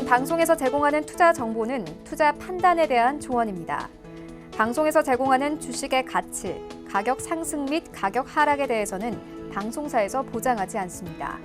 방송에서 제공하는 투자 정보는 투자 판단에 대한 조언입니다. 방송에서 제공하는 주식의 가치, 가격 상승 및 가격 하락에 대해서는 방송사에서 보장하지 않습니다.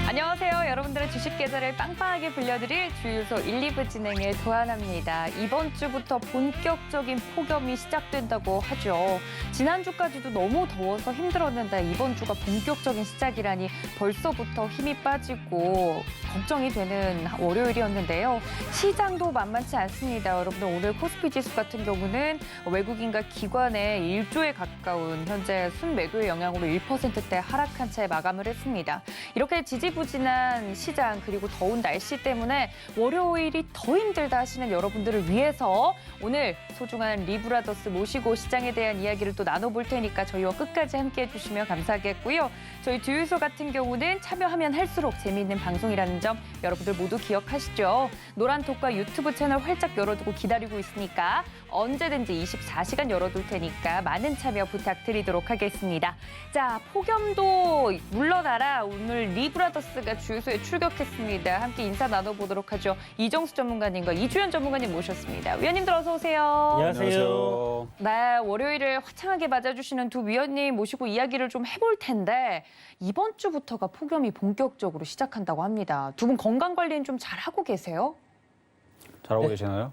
안녕하세요. 여러분들의 주식 계좌를 빵빵하게 불려드릴 주유소 1, 2부 진행의 도하나입니다. 이번 주부터 본격적인 폭염이 시작된다고 하죠. 지난주까지도 너무 더워서 힘들었는데 이번 주가 본격적인 시작이라니 벌써부터 힘이 빠지고 걱정이 되는 월요일이었는데요. 시장도 만만치 않습니다. 여러분들 오늘 코스피 지수 같은 경우는 외국인과 기관의 1조에 가까운 현재 순매도의 영향으로 1%대 하락한 채 마감을 했습니다. 이렇게 지지부진한 시장 그리고 더운 날씨 때문에 월요일이 더 힘들다 하시는 여러분들을 위해서 오늘 소중한 리브라더스 모시고 시장에 대한 이야기를 또 나눠볼 테니까 저희와 끝까지 함께해 주시면 감사하겠고요. 저희 주유소 같은 경우는 참여하면 할수록 재미있는 방송이라는 점 여러분들 모두 기억하시죠? 노란톡과 유튜브 채널 활짝 열어두고 기다리고 있으니까 언제든지 24시간 열어둘 테니까 많은 참여 부탁드리도록 하겠습니다. 자, 폭염도 물러나라 오늘 리브라더스가 주유소에 출격했습니다. 함께 인사 나눠보도록 하죠. 이정수 전문가님과 이주연 전문가님 모셨습니다. 위원님들 어서 오세요. 안녕하세요. 네, 월요일을 화창하게 맞아주시는 두 위원님 모시고 이야기를 좀 해볼 텐데 이번 주부터가 폭염이 본격적으로 시작한다고 합니다. 두 분 건강 관리는 좀 잘하고 계세요? 잘하고 계시나요?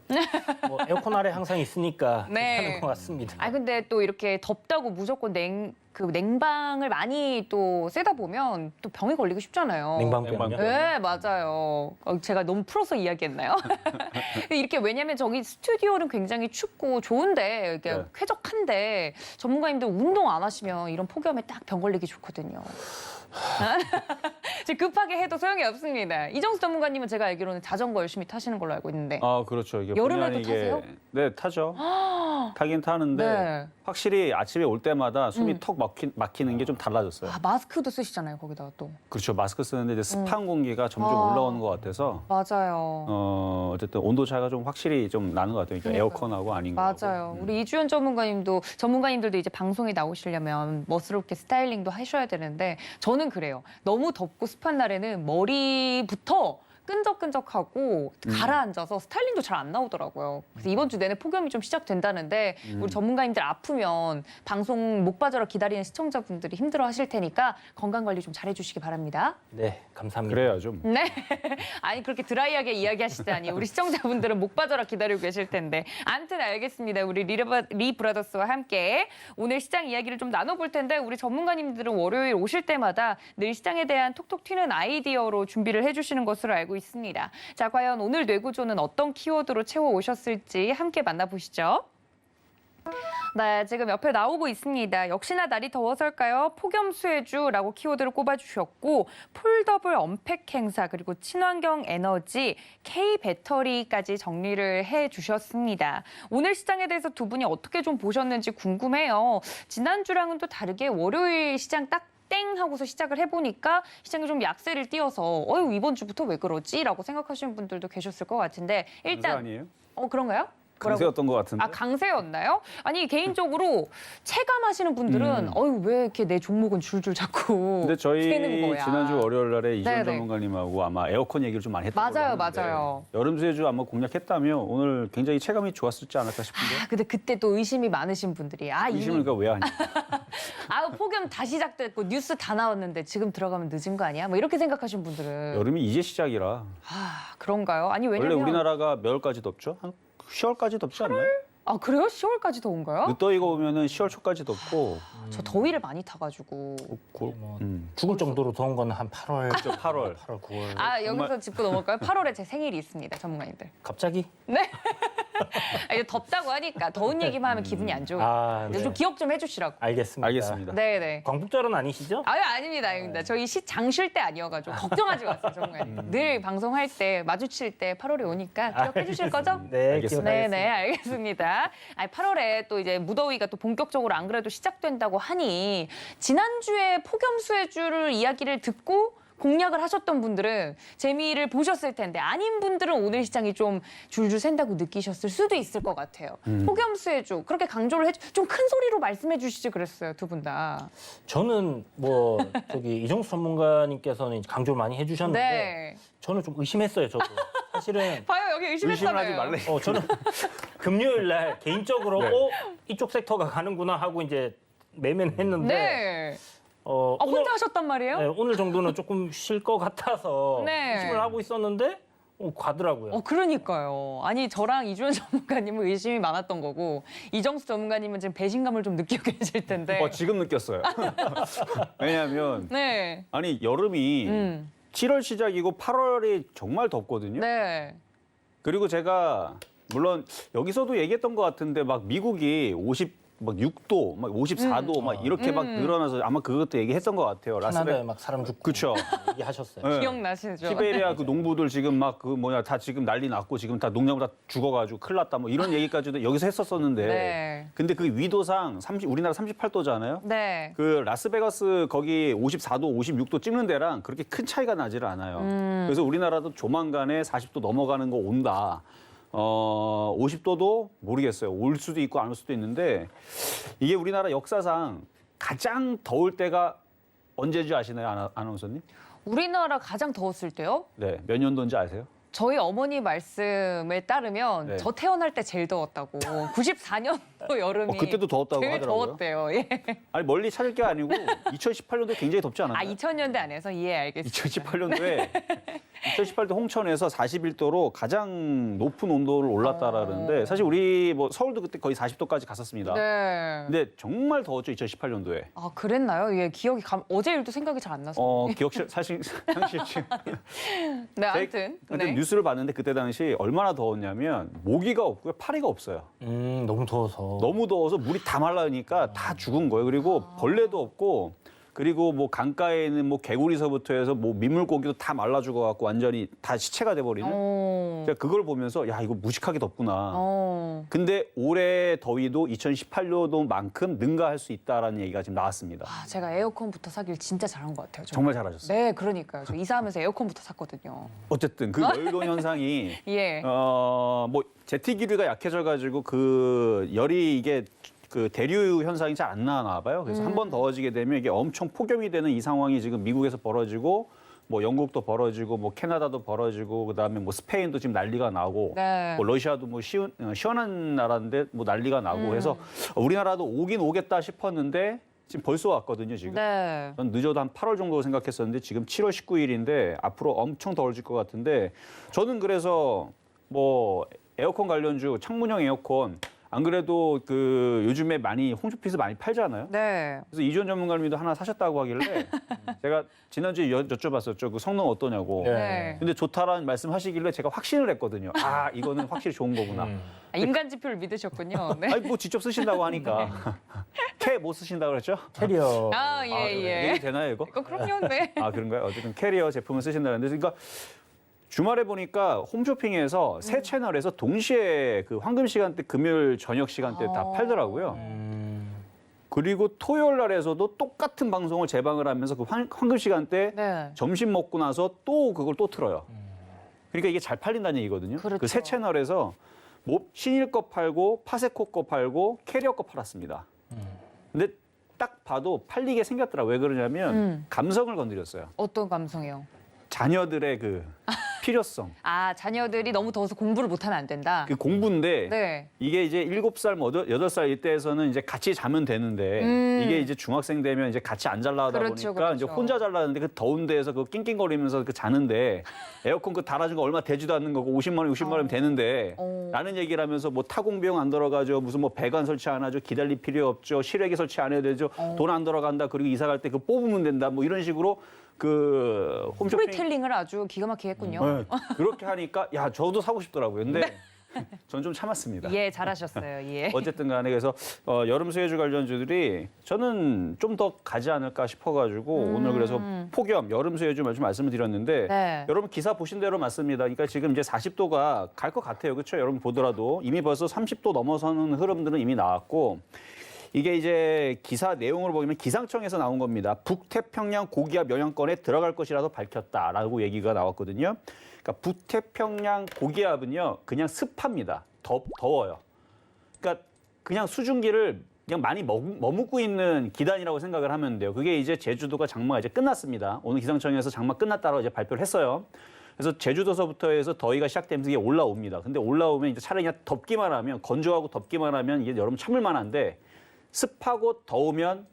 뭐 에어컨 아래 항상 있으니까 네. 괜찮은 것 같습니다. 아 근데 또 이렇게 덥다고 무조건 냉방을 많이 또 쐬다 보면 또 병이 걸리기 쉽잖아요. 냉방병이요? 네, 맞아요. 제가 너무 풀어서 이야기했나요? 이렇게 왜냐면 저기 스튜디오는 굉장히 춥고 좋은데 이렇게 네. 쾌적한데 전문가님들 운동 안 하시면 이런 폭염에 딱 병 걸리기 좋거든요. 지금 급하게 해도 소용이 없습니다. 이정수 전문가님은 제가 알기로는 자전거 열심히 타시는 걸로 알고 있는데. 아, 그렇죠. 이게 여름에도 본의 아니게- 타세요? 네, 타죠. 타긴 타는데 네. 확실히 아침에 올 때마다 숨이 턱 막히는 게 좀 달라졌어요. 아, 마스크도 쓰시잖아요, 거기다가 또. 그렇죠. 마스크 쓰는데 이제 습한 공기가 점점 아. 올라오는 것 같아서 맞아요. 어쨌든 온도 차이가 좀 확실히 좀 나는 것 같아요. 그러니까 그러니까요. 에어컨하고 아닌 거. 맞아요. 우리 이주연 전문가님들도 이제 방송에 나오시려면 멋스럽게 스타일링도 하셔야 되는데 저는 그래요. 너무 덥고 습한 날에는 머리부터 끈적끈적하고 가라앉아서 스타일링도 잘 안 나오더라고요. 그래서 이번 주 내내 폭염이 좀 시작된다는데 우리 전문가님들 아프면 방송 목 빠져라 기다리는 시청자분들이 힘들어하실 테니까 건강관리 좀 잘해주시기 바랍니다. 네, 감사합니다. 그래요, 좀. 네. 아니 그렇게 드라이하게 이야기하시다니 우리 시청자분들은 목 빠져라 기다리고 계실 텐데. 아무튼 알겠습니다. 우리 리 브라더스와 함께 오늘 시장 이야기를 좀 나눠볼 텐데 우리 전문가님들은 월요일 오실 때마다 늘 시장에 대한 톡톡 튀는 아이디어로 준비를 해주시는 것으로 알고 있습니다. 자, 과연 오늘 뇌구조는 어떤 키워드로 채워오셨을지 함께 만나보시죠. 네, 지금 옆에 나오고 있습니다. 역시나 날이 더워서일까요? 폭염 수혜주라고 키워드를 꼽아주셨고 폴더블 언팩 행사 그리고 친환경 에너지 K-배터리까지 정리를 해주셨습니다. 오늘 시장에 대해서 두 분이 어떻게 좀 보셨는지 궁금해요. 지난주랑은 또 다르게 월요일 시장 딱 땡 하고서 시작을 해보니까 시장이 좀 약세를 띄어서 어휴 이번 주부터 왜 그러지? 라고 생각하시는 분들도 계셨을 것 같은데 강세 일단 아니에요? 그런가요? 뭐라고? 강세였던 것 같은데. 아 강세였나요? 아니 개인적으로 체감하시는 분들은 어휴 왜 이렇게 내 종목은 줄줄 자꾸 근데 저희 새는 거야. 지난주 월요일 날에 이주연 네네. 전문가님하고 아마 에어컨 얘기를 좀 많이 했던 맞아요, 걸로 아는데 맞아요. 여름 수혜주 아마 공략했다면 오늘 굉장히 체감이 좋았을지 않을까 싶은데. 아 근데 그때 또 의심이 많으신 분들이 의심을 그러니까 왜 하냐. 아 폭염 다 시작됐고 뉴스 다 나왔는데 지금 들어가면 늦은 거 아니야? 뭐 이렇게 생각하시는 분들은 여름이 이제 시작이라. 아 그런가요? 아니 원래 왜냐면 우리나라가 몇 월까지 덥죠? 한 10월까지 덥지 않나요? 아 그래요? 10월까지 더운가요? 늦더위가 오면은 10월 초까지 덥고 저 더위를 많이 타가지고 뭐 죽을 정도로 더운 건 한 8월, 그렇죠, 8월. 8월, 9월. 아 여기서 짚고 넘어갈까요? 8월에 제 생일이 있습니다, 전문가님들. 갑자기? 네. 아, 이제 덥다고 하니까 더운 얘기만 하면 기분이 안 좋고 아, 좀 네. 기억 좀 해주시라고. 알겠습니다. 알겠습니다. 네네. 광복절은 아니시죠? 아유 아닙니다, 아닙니다. 저희 장 쉴 때 아니어가지고 걱정하지 마세요, 전문가님. 늘 방송할 때 마주칠 때 8월에 오니까 기억해 주실 거죠? 네, 알겠습니다. 네네, 기억하겠습니다. 알겠습니다. 아니, 8월에 또 이제 무더위가 또 본격적으로 안 그래도 시작된다고 하니 지난주에 폭염 수혜주를 이야기를 듣고 공략을 하셨던 분들은 재미를 보셨을 텐데 아닌 분들은 오늘 시장이 좀 줄줄 샌다고 느끼셨을 수도 있을 것 같아요. 폭염수혜주 그렇게 강조를 좀 큰 소리로 말씀해 주시지 그랬어요, 두 분 다. 저는 뭐 저기 이정수 전문가님께서는 이제 강조를 많이 해주셨는데 네. 저는 좀 의심했어요. 저도 사실은 봐요, 여기 의심을 의심했잖아요. 하지 말래. 저는 금요일 날 개인적으로 네. 이쪽 섹터가 가는구나 하고 이제 매매는 했는데 네. 오늘 혼자 하셨단 말이에요? 네, 오늘 정도는 조금 쉴 것 같아서 네. 의심을 하고 있었는데 가더라고요. 그러니까요. 아니, 저랑 이주연 전문가님은 의심이 많았던 거고, 이정수 전문가님은 지금 배신감을 좀 느끼고 계실 텐데. 지금 느꼈어요. 왜냐하면 네. 아니 여름이 7월 시작이고 8월이 정말 덥거든요. 네. 그리고 제가 물론 여기서도 얘기했던 것 같은데 막 미국이 56도, 막 54도 막 이렇게 막 늘어나서 아마 그것도 얘기했던 것 같아요. 캐나다에 막 사람 죽고 그쵸. 얘기하셨어요. 네. 기억나시죠? 시베리아 그 농부들 지금 막 그 뭐냐 다 지금 난리 났고 지금 다 농작물 다 죽어가지고 큰일 났다 뭐 이런 얘기까지도 여기서 했었었는데 네. 근데 그 위도상 우리나라 38도잖아요. 네. 그 라스베가스 거기 54도, 56도 찍는 데랑 그렇게 큰 차이가 나지를 않아요. 그래서 우리나라도 조만간에 40도 넘어가는 거 온다. 50도도 모르겠어요. 올 수도 있고 안 올 수도 있는데 이게 우리나라 역사상 가장 더울 때가 언제인지 아시나요, 아나운서님? 우리나라 가장 더웠을 때요? 네, 몇 년도인지 아세요? 저희 어머니 말씀에 따르면 네. 저 태어날 때 제일 더웠다고. 94년도 여름이 그때도 더웠다고 제일 하더라고요. 더웠대요. 예. 아니 멀리 찾을 게 아니고 2018년도 굉장히 덥지 않았나요? 2000년대 안에서 알겠습니다. 2018년도에 2018년 홍천에서 41도로 가장 높은 온도를 올랐다라는데 사실 우리 뭐 서울도 그때 거의 40도까지 갔었습니다. 네. 근데 정말 더웠죠 2018년도에. 아, 그랬나요? 예, 기억이 어제 일도 생각이 잘 안 나서. 상실 지금. 네, 아무튼. 근데 네. 뉴스를 봤는데 그때 당시 얼마나 더웠냐면 모기가 없고요, 파리가 없어요. 너무 더워서. 너무 더워서 물이 다 말라니까 다 죽은 거예요. 그리고 벌레도 없고 그리고 뭐 강가에 있는 뭐 개구리서부터 해서 뭐 민물고기도 다 말라 죽어갖고 완전히 다 시체가 돼버리는. 제가 그걸 보면서 야 이거 무식하게 덥구나. 근데 올해 더위도 2018년도만큼 능가할 수 있다라는 얘기가 지금 나왔습니다. 아, 제가 에어컨부터 사길 진짜 잘한 것 같아요. 정말 잘하셨어요. 네, 그러니까요. 저 이사하면서 에어컨부터 샀거든요. 어쨌든 그 여유도 현상이 예. 뭐 제트기류가 약해져가지고 그 열이 이게 그 대류 현상이 잘 안 나나 봐요. 그래서 한 번 더워지게 되면 이게 엄청 폭염이 되는 이 상황이 지금 미국에서 벌어지고 뭐 영국도 벌어지고 뭐 캐나다도 벌어지고 그다음에 뭐 스페인도 지금 난리가 나고 네. 뭐 러시아도 뭐 시원한 나라인데 뭐 난리가 나고 해서 우리나라도 오긴 오겠다 싶었는데 지금 벌써 왔거든요, 지금. 네. 전 늦어도 한 8월 정도 생각했었는데 지금 7월 19일인데 앞으로 엄청 더워질 것 같은데 저는 그래서 뭐 에어컨 관련주 창문형 에어컨 안 그래도 그 요즘에 많이 홈쇼핑에서 많이 팔잖아요. 네. 그래서 이주연 전문가님도 하나 사셨다고 하길래 제가 지난주에 여쭤봤었죠. 그 성능 어떠냐고. 네. 근데 좋다라는 말씀하시길래 제가 확신을 했거든요. 아 이거는 확실히 좋은 거구나. 아, 인간 지표를 믿으셨군요. 네. 아니 뭐 직접 쓰신다고 하니까 캐 못 쓰신다고 그랬죠? 캐리어. 아, 예, 예. 얘기 되나요 이거? 그럼요, 네. 아 그런가요? 어쨌든 캐리어 제품을 쓰신다는데 그러니까 주말에 보니까 홈쇼핑에서 세 채널에서 동시에 그 황금 시간대 금요일 저녁 시간대 다 팔더라고요. 그리고 토요일 날에서도 똑같은 방송을 재방을 하면서 그 황금 시간대 네. 점심 먹고 나서 또 그걸 또 틀어요. 그러니까 이게 잘 팔린다는 얘기거든요. 그렇죠. 그 세 채널에서 뭐 신일 거 팔고 파세코 거 팔고 캐리어 거 팔았습니다. 근데 딱 봐도 팔리게 생겼더라. 왜 그러냐면 감성을 건드렸어요. 어떤 감성이요? 자녀들의 그 필요성. 아, 자녀들이 너무 더워서 공부를 못하면 안 된다. 그 공부인데 네. 이게 이제 7살, 뭐 8살 이때에서는 이제 같이 자면 되는데 이게 이제 중학생 되면 이제 같이 안 잘라다 그렇죠, 보니까 이제 그렇죠. 혼자 잘라는데 그 더운 데에서 그 낑낑거리면서 그 자는데 에어컨 그 달아준 거 얼마 되지도 않는 거고 50만 원, 60만 원이면 되는데 라는 얘기를 하면서 뭐 타공 비용 안 들어가죠. 무슨 뭐 배관 설치 안 하죠. 기다릴 필요 없죠. 실외기 설치 안 해도 되죠. 돈 안 들어간다. 그리고 이사 갈 때 그 뽑으면 된다. 뭐 이런 식으로 그 홈쇼핑 스토리텔링을 아주 기가 막히게 했군요. 네, 그렇게 하니까 야 저도 사고 싶더라고요. 근데 전 좀 참았습니다. 예, 잘하셨어요. 예. 어쨌든 간에 그래서 여름 수혜주 관련주들이 저는 좀 더 가지 않을까 싶어가지고 오늘 그래서 폭염 여름 수혜주 말씀을 드렸는데 네. 여러분 기사 보신 대로 맞습니다. 그러니까 지금 이제 40도가 갈 것 같아요. 그렇죠? 여러분 보더라도 이미 벌써 30도 넘어서는 흐름들은 이미 나왔고 이게 이제 기사 내용으로 보면 기상청에서 나온 겁니다. 북태평양 고기압 영향권에 들어갈 것이라도 밝혔다라고 얘기가 나왔거든요. 그러니까 북태평양 고기압은요, 그냥 습합니다. 더워요. 그러니까 그냥 수증기를 그냥 많이 머무고 있는 기단이라고 생각을 하면 돼요. 그게 이제 제주도가 장마가 이제 끝났습니다. 오늘 기상청에서 장마 끝났다고 이제 발표를 했어요. 그래서 제주도서부터 해서 더위가 시작되면서 이게 올라옵니다. 근데 올라오면 이제 차라리 그냥 덥기만 하면, 건조하고 덥기만 하면 이게 여러분 참을 만한데, 습하고 더우면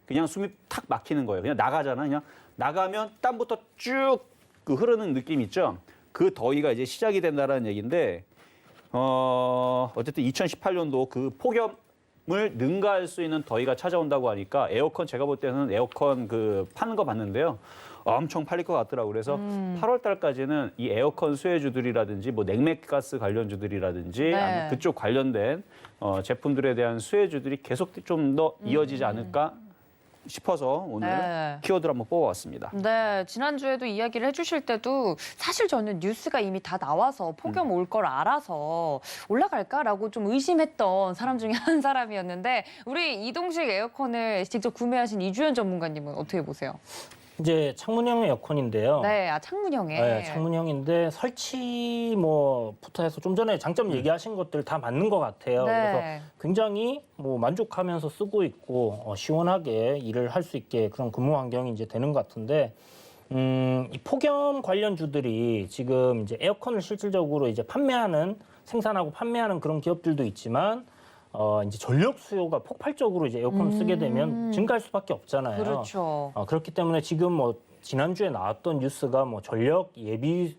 그냥 숨이 탁 막히는 거예요. 그냥 나가잖아. 그냥 나가면 땀부터 쭉 그 흐르는 느낌 있죠. 그 더위가 이제 시작이 된다는 얘기인데, 어쨌든 2018년도 그 폭염을 능가할 수 있는 더위가 찾아온다고 하니까 에어컨, 제가 볼 때는 에어컨 그 파는 거 봤는데요. 엄청 팔릴 것 같더라고요. 그래서 8월 달까지는 이 에어컨 수혜주들이라든지 뭐 냉매가스 관련주들이라든지 네. 아니면 그쪽 관련된 제품들에 대한 수혜주들이 계속 좀 더 이어지지 않을까 싶어서 오늘 네. 키워드를 한번 뽑아왔습니다. 네, 지난주에도 이야기를 해주실 때도 사실 저는 뉴스가 이미 다 나와서 폭염 올 걸 알아서 올라갈까라고 좀 의심했던 사람 중에 한 사람이었는데 우리 이동식 에어컨을 직접 구매하신 이주연 전문가님은 어떻게 보세요? 이제 창문형 에어컨인데요. 네, 창문형에. 네, 창문형인데 설치 뭐부터 해서 좀 전에 장점 얘기하신 것들 다 맞는 것 같아요. 네. 그래서 굉장히 뭐 만족하면서 쓰고 있고 시원하게 일을 할 수 있게 그런 근무 환경이 이제 되는 것 같은데 이 폭염 관련주들이 지금 이제 에어컨을 실질적으로 이제 생산하고 판매하는 그런 기업들도 있지만 이제 전력 수요가 폭발적으로 이제 에어컨을 쓰게 되면 증가할 수밖에 없잖아요. 그렇죠. 그렇기 때문에 지금 뭐 지난주에 나왔던 뉴스가 뭐 전력 예비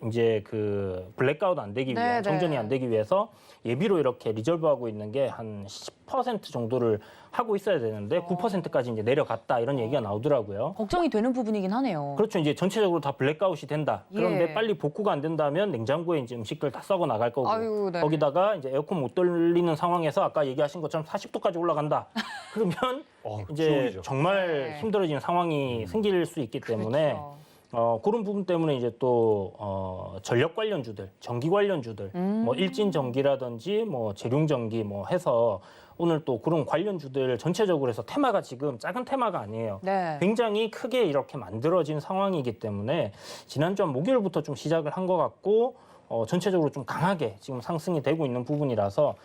이제 그 블랙아웃 안 되기 위한 네, 정전이 네. 안 되기 위해서 예비로 이렇게 리저브하고 있는 게 한 10% 정도를 하고 있어야 되는데 9%까지 이제 내려갔다 이런 얘기가 나오더라고요. 걱정이 되는 부분이긴 하네요. 그렇죠. 이제 전체적으로 다 블랙아웃이 된다. 그런데 예. 빨리 복구가 안 된다면 냉장고에 이제 음식들 다 썩어 나갈 거고. 아유, 네. 거기다가 이제 에어컨 못 돌리는 상황에서 아까 얘기하신 것처럼 40도까지 올라간다. 그러면 이제 지옥이죠. 정말 네. 힘들어지는 상황이 생길 수 있기 때문에 그렇죠. 그런 부분 때문에 이제 또 전력 관련주들, 전기 관련주들, 뭐 일진 전기라든지 뭐 재룡 전기 뭐 해서 오늘 또 그런 관련주들 전체적으로 해서 테마가 지금 작은 테마가 아니에요. 네. 굉장히 크게 이렇게 만들어진 상황이기 때문에 지난주 한 목요일부터 좀 시작을 한 것 같고 전체적으로 좀 강하게 지금 상승이 되고 있는 부분이라서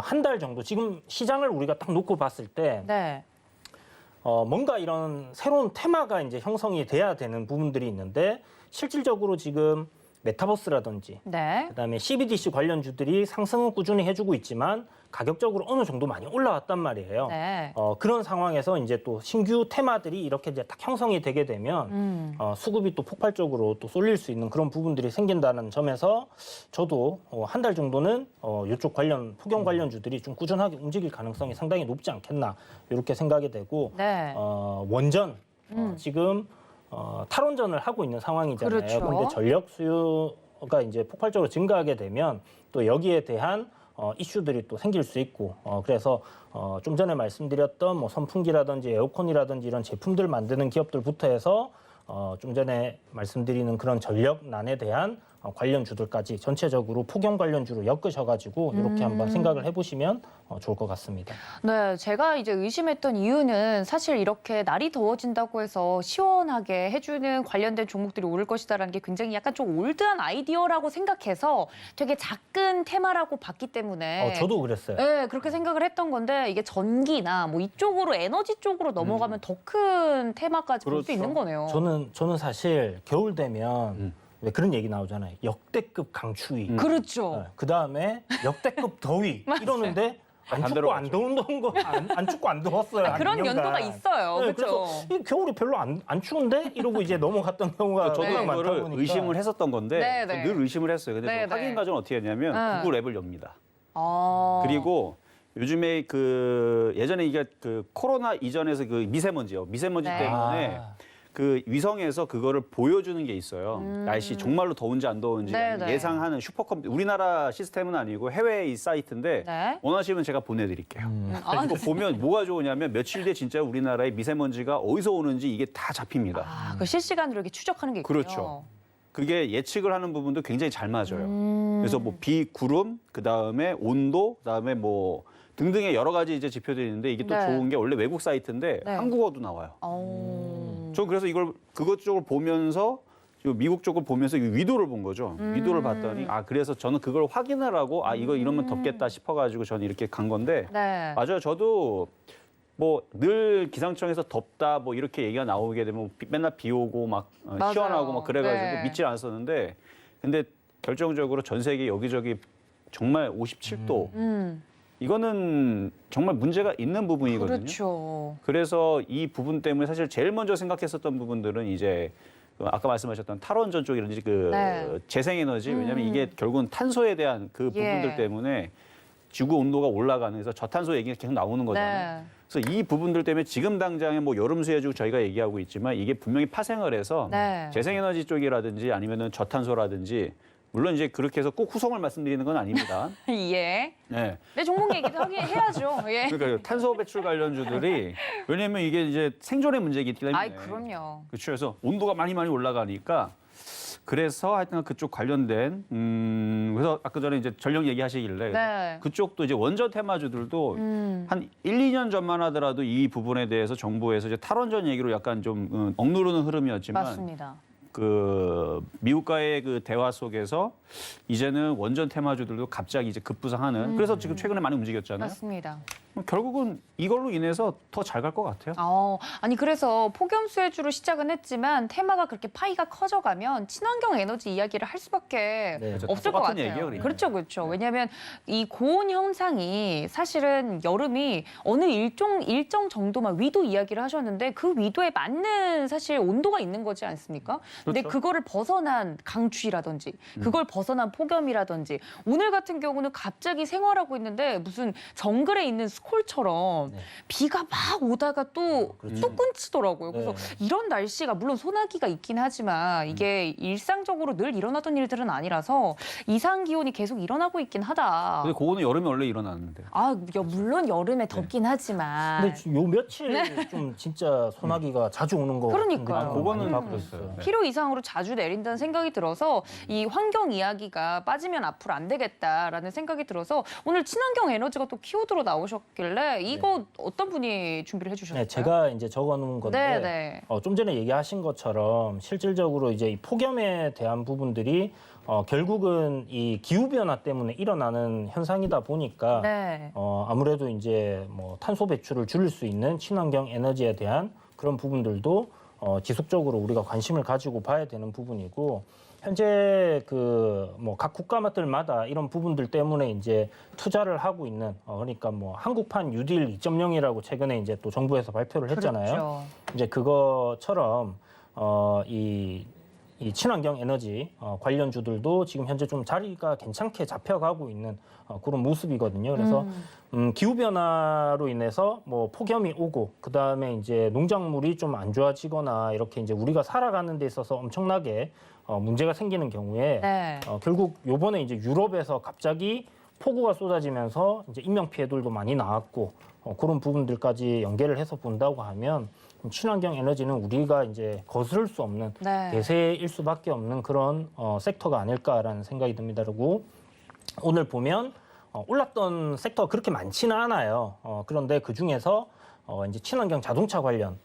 한 달 정도 지금 시장을 우리가 딱 놓고 봤을 때 네. 뭔가 이런 새로운 테마가 이제 형성이 돼야 되는 부분들이 있는데 실질적으로 지금 메타버스라든지 네. 그다음에 CBDC 관련주들이 상승은 꾸준히 해주고 있지만 가격적으로 어느 정도 많이 올라왔단 말이에요. 네. 그런 상황에서 이제 또 신규 테마들이 이렇게 이제 딱 형성이 되게 되면 수급이 또 폭발적으로 또 쏠릴 수 있는 그런 부분들이 생긴다는 점에서 저도 한 달 정도는 이쪽 관련 폭염 관련주들이 좀 꾸준하게 움직일 가능성이 상당히 높지 않겠나 이렇게 생각이 되고 네. 원전 지금 탈원전을 하고 있는 상황이잖아요. 그렇죠. 그런데 전력 수요가 이제 폭발적으로 증가하게 되면 또 여기에 대한 이슈들이 또 생길 수 있고 그래서 좀 전에 말씀드렸던 뭐 선풍기라든지 에어컨이라든지 이런 제품들 만드는 기업들부터 해서 좀 전에 말씀드리는 그런 전력난에 대한 관련주들까지 전체적으로 폭염 관련주로 엮으셔가지고 이렇게 한번 생각을 해보시면 좋을 것 같습니다. 네, 제가 이제 의심했던 이유는 사실 이렇게 날이 더워진다고 해서 시원하게 해주는 관련된 종목들이 오를 것이다라는 게 굉장히 약간 좀 올드한 아이디어라고 생각해서 되게 작은 테마라고 봤기 때문에 저도 그랬어요. 네, 그렇게 생각을 했던 건데 이게 전기나 뭐 이쪽으로 에너지 쪽으로 넘어가면 더 큰 테마까지 볼 수 그렇죠. 있는 거네요. 저는 사실 겨울 되면 왜 그런 얘기 나오잖아요. 역대급 강추위. 그렇죠. 그 다음에 역대급 더위 이러는데 안 반대로 춥고 안 더운 거 안 춥고 안 더웠어요. 한 그런 2년간. 연도가 있어요. 네, 그렇죠. 그래서 이 겨울이 별로 안 추운데 이러고 이제 넘어갔던 경우가 저도 워낙 많다 이거를 보니까 의심을 했었던 건데 네, 네. 늘 의심을 했어요. 근데 네, 저 확인 네. 과정은 어떻게 했냐면 네. 구글 앱을 엽니다. 그리고 그리고 요즘에 그 예전에 이게 그 코로나 이전에서 그 미세먼지요. 미세먼지 네. 때문에 그 위성에서 그거를 보여주는 게 있어요. 날씨 정말로 더운지 안 더운지 네, 네. 예상하는 슈퍼컴퓨터. 우리나라 시스템은 아니고 해외 이 사이트인데 네. 원하시면 제가 보내드릴게요. 이거 보면 뭐가 좋으냐면 며칠 뒤에 진짜 우리나라의 미세먼지가 어디서 오는지 이게 다 잡힙니다. 그 실시간으로 이렇게 추적하는 게 있군요. 그렇죠. 그게 예측을 하는 부분도 굉장히 잘 맞아요. 그래서 뭐 비, 구름, 그 다음에 온도, 그 다음에 뭐 등등의 여러 가지 이제 지표들이 있는데 이게 또 네. 좋은 게 원래 외국 사이트인데 네. 한국어도 나와요. 어. 저 그래서 그것 쪽을 보면서 미국 쪽을 보면서 이 위도를 본 거죠. 위도를 봤더니 그래서 저는 그걸 확인을 하고 이거 이러면 덥겠다 싶어가지고 저는 이렇게 간 건데 네. 맞아요. 저도 뭐 늘 기상청에서 덥다 뭐 이렇게 얘기가 나오게 되면 맨날 비 오고 막 맞아요. 시원하고 막 그래가지고 네. 믿질 않았었는데 근데 결정적으로 전 세계 여기저기 정말 57도 이거는 정말 문제가 있는 부분이거든요. 그렇죠. 그래서 이 부분 때문에 사실 제일 먼저 생각했었던 부분들은 이제 아까 말씀하셨던 탈원전 쪽이라든지 네. 재생에너지 왜냐하면 이게 결국은 탄소에 대한 그 부분들 예. 때문에 지구 온도가 올라가는 그래서 저탄소 얘기가 계속 나오는 거잖아요. 네. 그래서 이 부분들 때문에 지금 당장에 뭐 여름 수해주고 저희가 얘기하고 있지만 이게 분명히 파생을 해서 네. 재생에너지 쪽이라든지 아니면은 저탄소라든지 물론 이제 그렇게 해서 꼭 후성을 말씀드리는 건 아닙니다. 예. 네. 내 종목 얘기도 해야죠. 예. 그러니까 탄소 배출 관련주들이 왜냐하면 이게 이제 생존의 문제이기 때문에. 아이 그럼요. 그렇죠. 그래서 온도가 많이 올라가니까 그래서 하여튼 그쪽 관련된 그래서 아까 전에 이제 전력 얘기하시길래 네. 그쪽도 이제 원전 테마주들도 한 1, 2년 전만 하더라도 이 부분에 대해서 정부에서 이제 탈원전 얘기로 약간 좀 억누르는 흐름이었지만 맞습니다. 그 미국과의 그 대화 속에서 이제는 원전 테마주들도 갑자기 이제 급부상하는 그래서 지금 최근에 많이 움직였잖아요. 맞습니다. 결국은 이걸로 인해서 더 잘 갈 것 같아요. 아니 그래서 폭염 수혜주로 시작은 했지만 테마가 그렇게 파이가 커져가면 친환경 에너지 이야기를 할 수밖에 네, 없을 것 똑같은 같아요. 얘기예요, 그러니까. 그렇죠, 그렇죠. 왜냐하면 이 고온 현상이 사실은 여름이 어느 일정 정도만 위도 이야기를 하셨는데 그 위도에 맞는 사실 온도가 있는 거지 않습니까? 근데 그렇죠. 그거를 벗어난 강추위라든지 그걸 벗어난 폭염이라든지 오늘 같은 경우는 갑자기 생활하고 있는데 무슨 정글에 있는 스콜처럼 네. 비가 막 오다가 또 끊치더라고요. 그래서 네. 이런 날씨가 물론 소나기가 있긴 하지만 이게 일상적으로 늘 일어나던 일들은 아니라서 이상 기온이 계속 일어나고 있긴 하다. 근데 그거는 여름에 원래 일어나는데. 물론 여름에 덥긴 하지만 근데 요 며칠 좀 진짜 소나기가 자주 오는 거 그러니까요. 그거는 받고 그랬어요. 있어요. 네. 필요 이상으로 자주 내린다는 생각이 들어서 이 환경 이야기가 빠지면 앞으로 안 되겠다라는 생각이 들어서 오늘 친환경 에너지가 또 키워드로 나오셨길래 이거 어떤 분이 준비를 해주셨어요? 네, 제가 이제 적어놓은 건데 네. 좀 전에 얘기하신 것처럼 실질적으로 이제 이 폭염에 대한 부분들이 결국은 이 기후 변화 때문에 일어나는 현상이다 보니까 네. 아무래도 이제 뭐 탄소 배출을 줄일 수 있는 친환경 에너지에 대한 그런 부분들도 지속적으로 우리가 관심을 가지고 봐야 되는 부분이고 현재 그 뭐 각 국가들마다 이런 부분들 때문에 이제 투자를 하고 있는 그러니까 뭐 한국판 뉴딜 2.0이라고 최근에 이제 또 정부에서 발표를 했잖아요. 그렇죠. 이제 그거처럼 이 친환경 에너지 관련주들도 지금 현재 좀 자리가 괜찮게 잡혀가고 있는 그런 모습이거든요. 그래서 기후 변화로 인해서 뭐 폭염이 오고 그 다음에 이제 농작물이 좀 안 좋아지거나 이렇게 이제 우리가 살아가는 데 있어서 엄청나게 문제가 생기는 경우에 네. 결국 요번에 이제 유럽에서 갑자기 폭우가 쏟아지면서 이제 인명 피해들도 많이 나왔고 그런 부분들까지 연계를 해서 본다고 하면 친환경 에너지는 우리가 이제 거스를 수 없는 네. 대세일 수밖에 없는 그런 섹터가 아닐까라는 생각이 듭니다. 그리고 오늘 보면 올랐던 섹터가 그렇게 많지는 않아요. 그런데 그 중에서 이제 친환경 자동차 관련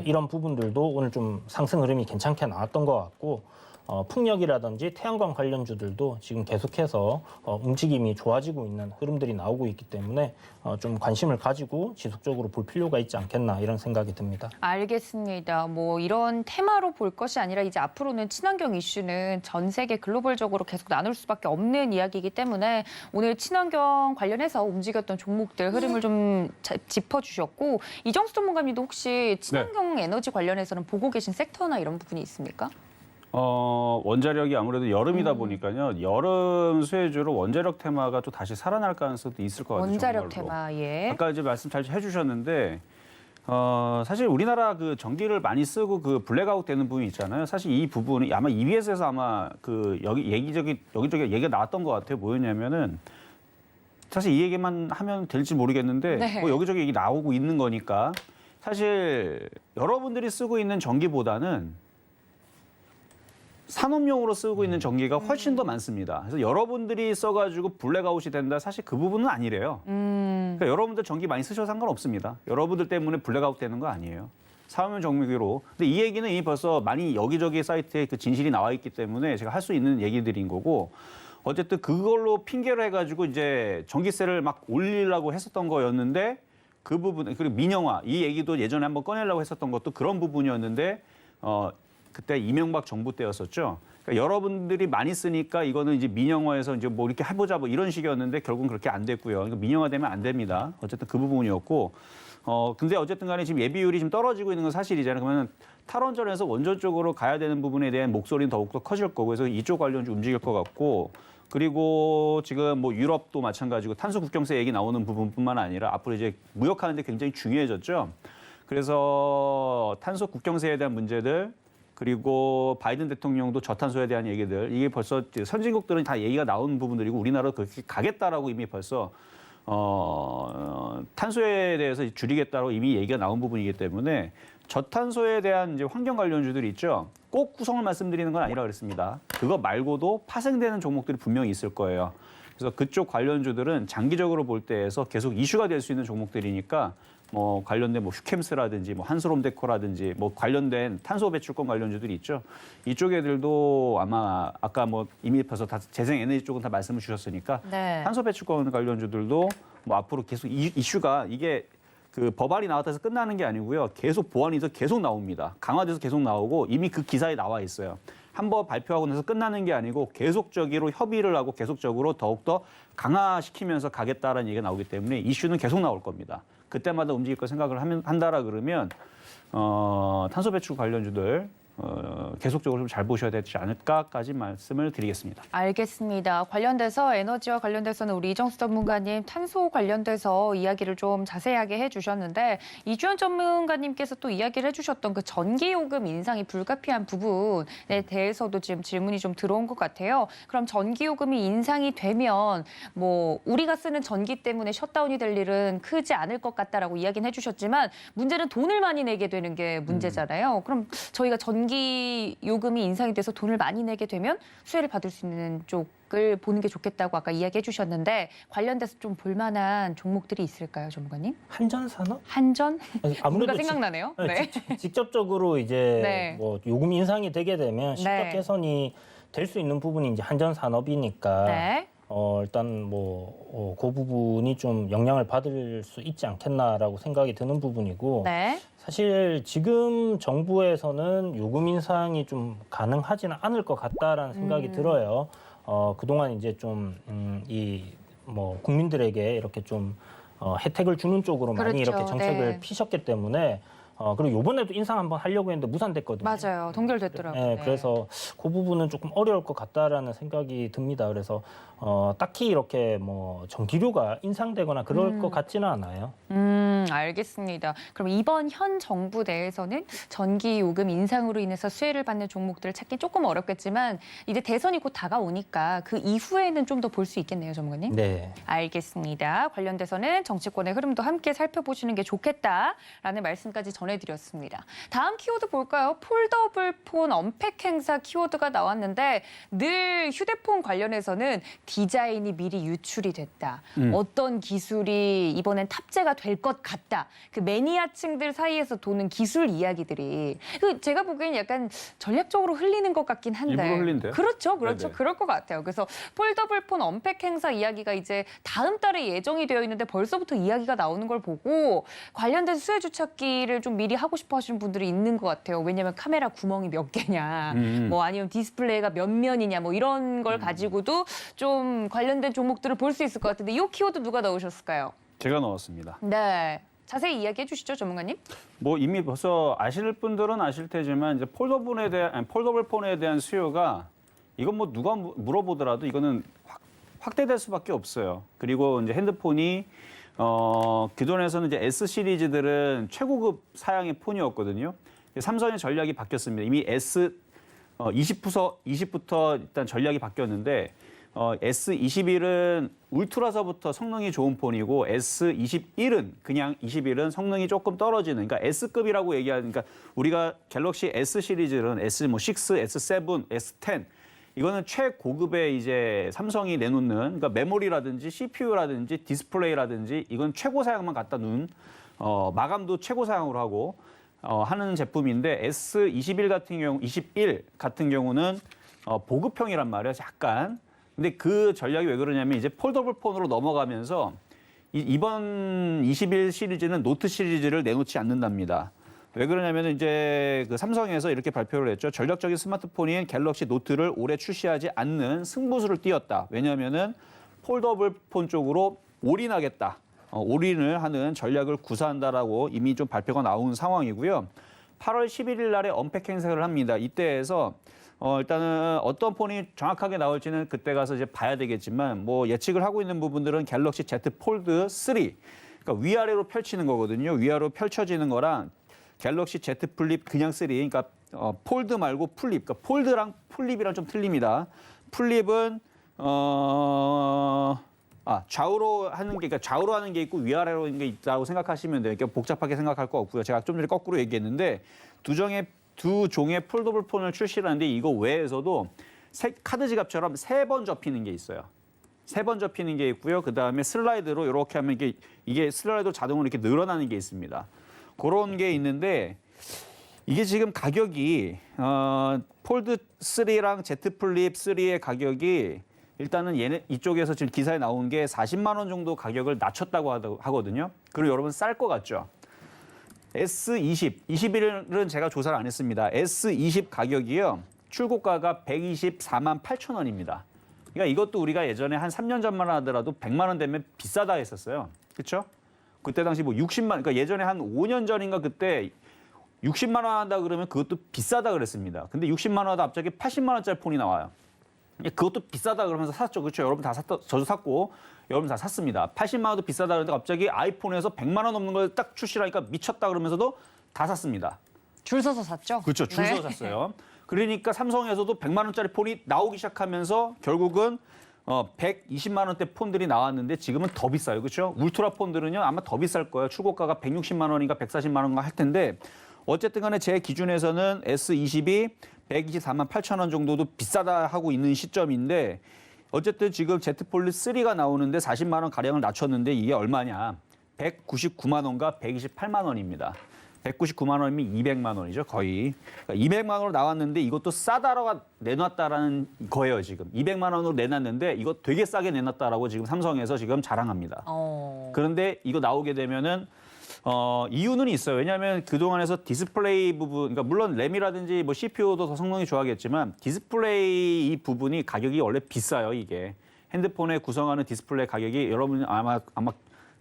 이런 부분들도 오늘 좀 상승 흐름이 괜찮게 나왔던 것 같고 풍력이라든지 태양광 관련주들도 지금 계속해서 움직임이 좋아지고 있는 흐름들이 나오고 있기 때문에 좀 관심을 가지고 지속적으로 볼 필요가 있지 않겠나 이런 생각이 듭니다. 알겠습니다. 뭐 이런 테마로 볼 것이 아니라 이제 앞으로는 친환경 이슈는 전 세계 글로벌적으로 계속 나눌 수밖에 없는 이야기이기 때문에 오늘 친환경 관련해서 움직였던 종목들 흐름을 좀 짚어주셨고 이정수 전문가님도 혹시 친환경 에너지 관련해서는 보고 계신 섹터나 이런 부분이 있습니까? 원자력이 아무래도 여름이다 보니까요. 여름 수혜주로 원자력 테마가 또 다시 살아날 가능성도 있을 것 같아요. 원자력 정말로. 테마, 예. 아까 이제 말씀 잘 해주셨는데 사실 우리나라 그 전기를 많이 쓰고 그 블랙아웃 되는 부분이 있잖아요. 사실 이 부분이 아마 EBS에서 아마 그 여기저기 얘기가 나왔던 것 같아요. 뭐였냐면은 사실 이 얘기만 하면 될지 모르겠는데 네. 뭐 여기저기 얘기 나오고 있는 거니까 사실 여러분들이 쓰고 있는 전기보다는 산업용으로 쓰고 있는 전기가 훨씬 더 많습니다. 그래서 여러분들이 써가지고 블랙아웃이 된다. 사실 그 부분은 아니래요. 그러니까 여러분들 전기 많이 쓰셔도 상관없습니다. 여러분들 때문에 블랙아웃 되는 거 아니에요. 사업용 전기로. 근데 이 얘기는 이미 벌써 많이 여기저기 사이트에 그 진실이 나와 있기 때문에 제가 할 수 있는 얘기들인 거고 어쨌든 그걸로 핑계로 해가지고 이제 전기세를 막 올리려고 했었던 거였는데 그 부분 그리고 민영화 이 얘기도 예전에 한번 꺼내려고 했었던 것도 그런 부분이었는데 그때 이명박 정부 때였었죠. 그러니까 여러분들이 많이 쓰니까 이거는 이제 민영화해서 이제 뭐 이렇게 해보자 뭐 이런 식이었는데 결국은 그렇게 안 됐고요. 그러니까 민영화되면 안 됩니다. 어쨌든 그 부분이었고 근데 어쨌든 간에 지금 예비율이 좀 떨어지고 있는 건 사실이잖아요. 그러면 탈원전에서 원전 쪽으로 가야 되는 부분에 대한 목소리는 더욱더 커질 거고 그래서 이쪽 관련주 움직일 것 같고 그리고 지금 뭐 유럽도 마찬가지고 탄소 국경세 얘기 나오는 부분뿐만 아니라 앞으로 이제 무역하는 데 굉장히 중요해졌죠. 그래서 탄소 국경세에 대한 문제들 그리고 바이든 대통령도 저탄소에 대한 얘기들 이게 벌써 선진국들은 다 얘기가 나온 부분들이고 우리나라도 그렇게 가겠다라고 이미 벌써 탄소에 대해서 줄이겠다고 이미 얘기가 나온 부분이기 때문에 저탄소에 대한 이제 환경 관련주들이 있죠. 꼭 구성을 말씀드리는 건 아니라 그랬습니다. 그거 말고도 파생되는 종목들이 분명히 있을 거예요. 그래서 그쪽 관련주들은 장기적으로 볼 때에서 계속 이슈가 될 수 있는 종목들이니까 뭐 관련된 뭐 휴캠스라든지 뭐 한솔홈데코라든지 뭐 관련된 탄소 배출권 관련주들이 있죠. 이쪽 애들도 아마 아까 뭐 이미 벌써 다 재생 에너지 쪽은 다 말씀을 주셨으니까 네. 탄소 배출권 관련주들도 뭐 앞으로 계속 이슈가 이게 그 법안이 나왔다 해서 끝나는 게 아니고요. 계속 보완이 돼서 계속 나옵니다. 강화돼서 계속 나오고 이미 그 기사에 나와 있어요. 한번 발표하고 나서 끝나는 게 아니고 계속적으로 협의를 하고 계속적으로 더욱더 강화시키면서 가겠다라는 얘기가 나오기 때문에 이슈는 계속 나올 겁니다. 그때마다 움직일 거 생각을 한다라 그러면 탄소 배출 관련주들 계속적으로 좀 잘 보셔야 되지 않을까까지 말씀을 드리겠습니다. 알겠습니다. 관련돼서 에너지와 관련돼서는 우리 이정수 전문가님 탄소 관련돼서 이야기를 좀 자세하게 해주셨는데 이주연 전문가님께서 또 이야기를 해주셨던 그 전기요금 인상이 불가피한 부분에 대해서도 지금 질문이 좀 들어온 것 같아요. 그럼 전기요금이 인상이 되면 뭐 우리가 쓰는 전기 때문에 셧다운이 될 일은 크지 않을 것 같다라고 이야기는 해주셨지만 문제는 돈을 많이 내게 되는 게 문제잖아요. 그럼 저희가 전기 요금이 인상이 돼서 돈을 많이 내게 되면 수혜를 받을 수 있는 쪽을 보는 게 좋겠다고 아까 이야기해 주셨는데 관련돼서 좀 볼만한 종목들이 있을까요, 전문가님? 한전산업? 한전? 뭔가 아무래도 생각나네요. 네. 직접적으로 이제 네. 뭐 요금 인상이 되게 되면 실적 네. 개선이 될 수 있는 부분이 이제 한전산업이니까 네. 일단 뭐 그 부분이 좀 영향을 받을 수 있지 않겠나라고 생각이 드는 부분이고 네. 사실 지금 정부에서는 요금 인상이 좀 가능하지는 않을 것 같다라는 생각이 들어요. 그동안 이제 좀 이 뭐 국민들에게 이렇게 좀 혜택을 주는 쪽으로 많이 그렇죠. 이렇게 정책을 네. 피셨기 때문에 그리고 이번에도 인상 한번 하려고 했는데 무산됐거든요. 맞아요. 동결됐더라고요. 네, 그래서 그 부분은 조금 어려울 것 같다라는 생각이 듭니다. 그래서 딱히 이렇게 뭐 전기료가 인상되거나 그럴 것 같지는 않아요. 알겠습니다. 그럼 이번 현 정부 내에서는 전기 요금 인상으로 인해서 수혜를 받는 종목들을 찾기 조금 어렵겠지만 이제 대선이 곧 다가오니까 그 이후에는 좀 더 볼 수 있겠네요, 전문가님. 네. 알겠습니다. 관련돼서는 정치권의 흐름도 함께 살펴보시는 게 좋겠다라는 말씀까지 전해드렸습니다. 다음 키워드 볼까요? 폴더블 폰 언팩 행사 키워드가 나왔는데 늘 휴대폰 관련해서는 디자인이 미리 유출이 됐다. 어떤 기술이 이번엔 탑재가 될 것 같다. 그 매니아층들 사이에서 도는 기술 이야기들이 제가 보기엔 약간 전략적으로 흘리는 것 같긴 한데. 일부러 흘린대요? 그렇죠. 네네. 그럴 것 같아요. 그래서 폴더블 폰 언팩 행사 이야기가 이제 다음 달에 예정이 되어 있는데 벌써부터 이야기가 나오는 걸 보고 관련된 수혜 주찾기를 좀 미리 하고 싶어 하시는 분들이 있는 것 같아요. 왜냐하면 카메라 구멍이 몇 개냐, 뭐 아니면 디스플레이가 몇 면이냐, 뭐 이런 걸 가지고도 좀 관련된 종목들을 볼 수 있을 것 같은데 이 키워드 누가 넣으셨을까요? 제가 넣었습니다. 네. 자세히 이야기해 주시죠, 전문가님. 뭐 이미 벌써 아실 분들은 아실 테지만 이제 폴더블 폰에 대한 수요가 이건 뭐 누가 물어보더라도 이거는 확대될 수밖에 없어요. 그리고 이제 핸드폰이 기존에서는 이제 S 시리즈들은 최고급 사양의 폰이었거든요. 삼성의 전략이 바뀌었습니다. 이미 S 20부터 일단 전략이 바뀌었는데 S21은 울트라서부터 성능이 좋은 폰이고 S21은 그냥 21은 성능이 조금 떨어지는 그러니까 S급이라고 얘기하는 그러니까 우리가 갤럭시 S 시리즈는 S 뭐 6, S7, S10 이거는 최고급의 이제 삼성이 내놓는 그러니까 메모리라든지 CPU라든지 디스플레이라든지 이건 최고 사양만 갖다 놓은 마감도 최고 사양으로 하고 하는 제품인데 S21 같은 경우 21 같은 경우는 보급형이란 말이에요. 약간. 근데 그 전략이 왜 그러냐면 이제 폴더블 폰으로 넘어가면서 이번 21 시리즈는 노트 시리즈를 내놓지 않는답니다. 왜 그러냐면 이제 그 삼성에서 이렇게 발표를 했죠. 전략적인 스마트폰인 갤럭시 노트를 올해 출시하지 않는 승부수를 띄웠다. 왜냐하면은 폴더블 폰 쪽으로 올인하겠다. 올인을 하는 전략을 구사한다라고 이미 좀 발표가 나온 상황이고요. 8월 11일 날에 언팩 행사를 합니다. 이때에서 일단은 어떤 폰이 정확하게 나올지는 그때 가서 이제 봐야 되겠지만 뭐 예측을 하고 있는 부분들은 갤럭시 Z 폴드 3, 그러니까 위아래로 펼치는 거거든요. 위아래로 펼쳐지는 거랑 갤럭시 Z 플립 그냥 3, 그러니까 폴드 말고 플립, 그러니까 폴드랑 플립이랑 좀 틀립니다. 플립은 좌우로 하는 게, 그러니까 좌우로 하는 게 있고 위아래로 하는 게 있다고 생각하시면 돼요. 그러니까 복잡하게 생각할 거 없고요. 제가 좀 전에 거꾸로 얘기했는데 두 종의 폴더블 폰을 출시를 하는데 이거 외에서도 카드 지갑처럼 3번 접히는 게 있어요. 3번 접히는 게 있고요. 그 다음에 슬라이드로 이렇게 하면 이게 슬라이드로 자동으로 이렇게 늘어나는 게 있습니다. 그런 게 있는데 이게 지금 가격이 폴드 3랑 Z 플립 3의 가격이 일단은 이쪽에서 지금 기사에 나온 게 40만 원 정도 가격을 낮췄다고 하거든요. 그리고 여러분 쌀 것 같죠? S20, 21은 제가 조사를 안 했습니다. S20 가격이요. 출고가가 124만 8천 원입니다. 그러니까 이것도 우리가 예전에 한 3년 전만 하더라도 100만 원 되면 비싸다 했었어요. 그렇죠? 그때 당시 뭐 60만, 그러니까 예전에 한 5년 전인가 그때 60만 원 한다 그러면 그것도 비싸다 그랬습니다. 근데 60만 원 하다 갑자기 80만 원짜리 폰이 나와요. 그것도 비싸다 그러면서 샀죠. 그렇죠? 여러분 다 샀다, 저도 샀고 여러분 다 샀습니다. 80만 원도 비싸다 그러는데 갑자기 아이폰에서 100만 원 넘는 걸 딱 출시하니까 미쳤다 그러면서도 다 샀습니다. 줄 서서 샀죠? 그렇죠. 줄 서서 샀어요. 그러니까 삼성에서도 100만 원짜리 폰이 나오기 시작하면서 결국은 120만 원대 폰들이 나왔는데 지금은 더 비싸요. 그렇죠? 울트라 폰들은요 아마 더 비쌀 거예요. 출고가가 160만 원인가 140만 원인가 할 텐데 어쨌든 간에 제 기준에서는 S20이 124만 8천 원 정도도 비싸다 하고 있는 시점인데 어쨌든 지금 Z 폴드 3가 나오는데 40만 원 가량을 낮췄는데 이게 얼마냐? 199만 원과 128만 원입니다. 199만 원이면 200만 원이죠, 거의. 그러니까 200만 원으로 나왔는데 이것도 싸다라고 내놨다라는 거예요, 지금. 200만 원으로 내놨는데 이거 되게 싸게 내놨다라고 지금 삼성에서 지금 자랑합니다. 그런데 이거 나오게 되면은 이유는 있어요. 왜냐하면 그동안에서 디스플레이 부분, 그러니까 물론 램이라든지 뭐 CPU도 더 성능이 좋아하겠지만 디스플레이 이 부분이 가격이 원래 비싸요, 이게. 핸드폰에 구성하는 디스플레이 가격이 여러분 아마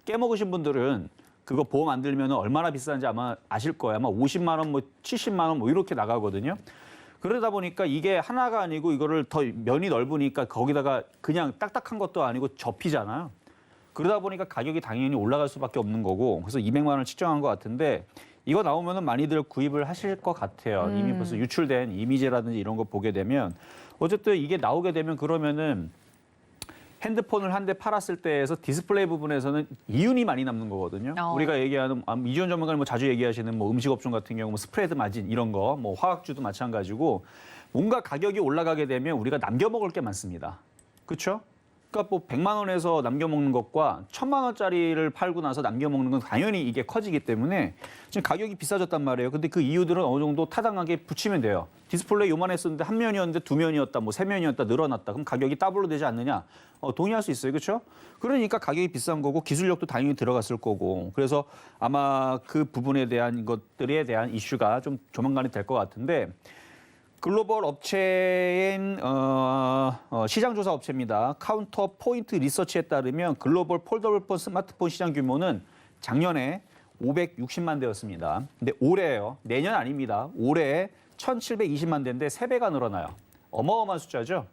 깨먹으신 분들은 그거 보험 안 들면 얼마나 비싼지 아마 아실 거예요. 아마 50만 원, 뭐 70만 원 뭐 이렇게 나가거든요. 그러다 보니까 이게 하나가 아니고 이거를 더 면이 넓으니까 거기다가 그냥 딱딱한 것도 아니고 접히잖아요. 그러다 보니까 가격이 당연히 올라갈 수밖에 없는 거고 그래서 200만 원을 측정한 것 같은데 이거 나오면은 많이들 구입을 하실 것 같아요. 이미 벌써 유출된 이미지라든지 이런 거 보게 되면 어쨌든 이게 나오게 되면 그러면은 핸드폰을 한 대 팔았을 때에서 디스플레이 부분에서는 이윤이 많이 남는 거거든요. 우리가 얘기하는 이전 전문가님 뭐 자주 얘기하시는 뭐 음식 업종 같은 경우 뭐 스프레드 마진 이런 거, 뭐 화학주도 마찬가지고 뭔가 가격이 올라가게 되면 우리가 남겨 먹을 게 많습니다. 그렇죠? 그러니까 뭐 100만 원에서 남겨 먹는 것과 1000만 원짜리를 팔고 나서 남겨 먹는 건 당연히 이게 커지기 때문에 지금 가격이 비싸졌단 말이에요. 근데 그 이유들은 어느 정도 타당하게 붙이면 돼요. 디스플레이 요만했었는데 한 면이었는데 두 면이었다, 뭐 세 면이었다 늘어났다. 그럼 가격이 더블로 되지 않느냐? 동의할 수 있어요. 그렇죠? 그러니까 가격이 비싼 거고 기술력도 당연히 들어갔을 거고. 그래서 아마 그 부분에 대한 것들에 대한 이슈가 좀 조만간에 될 것 같은데 글로벌 업체인 시장조사 업체입니다. 카운터 포인트 리서치에 따르면 글로벌 폴더블폰 스마트폰 시장 규모는 작년에 560만 대였습니다. 근데 올해예요. 내년 아닙니다. 올해 1,720만 대인데 3배가 늘어나요. 어마어마한 숫자죠.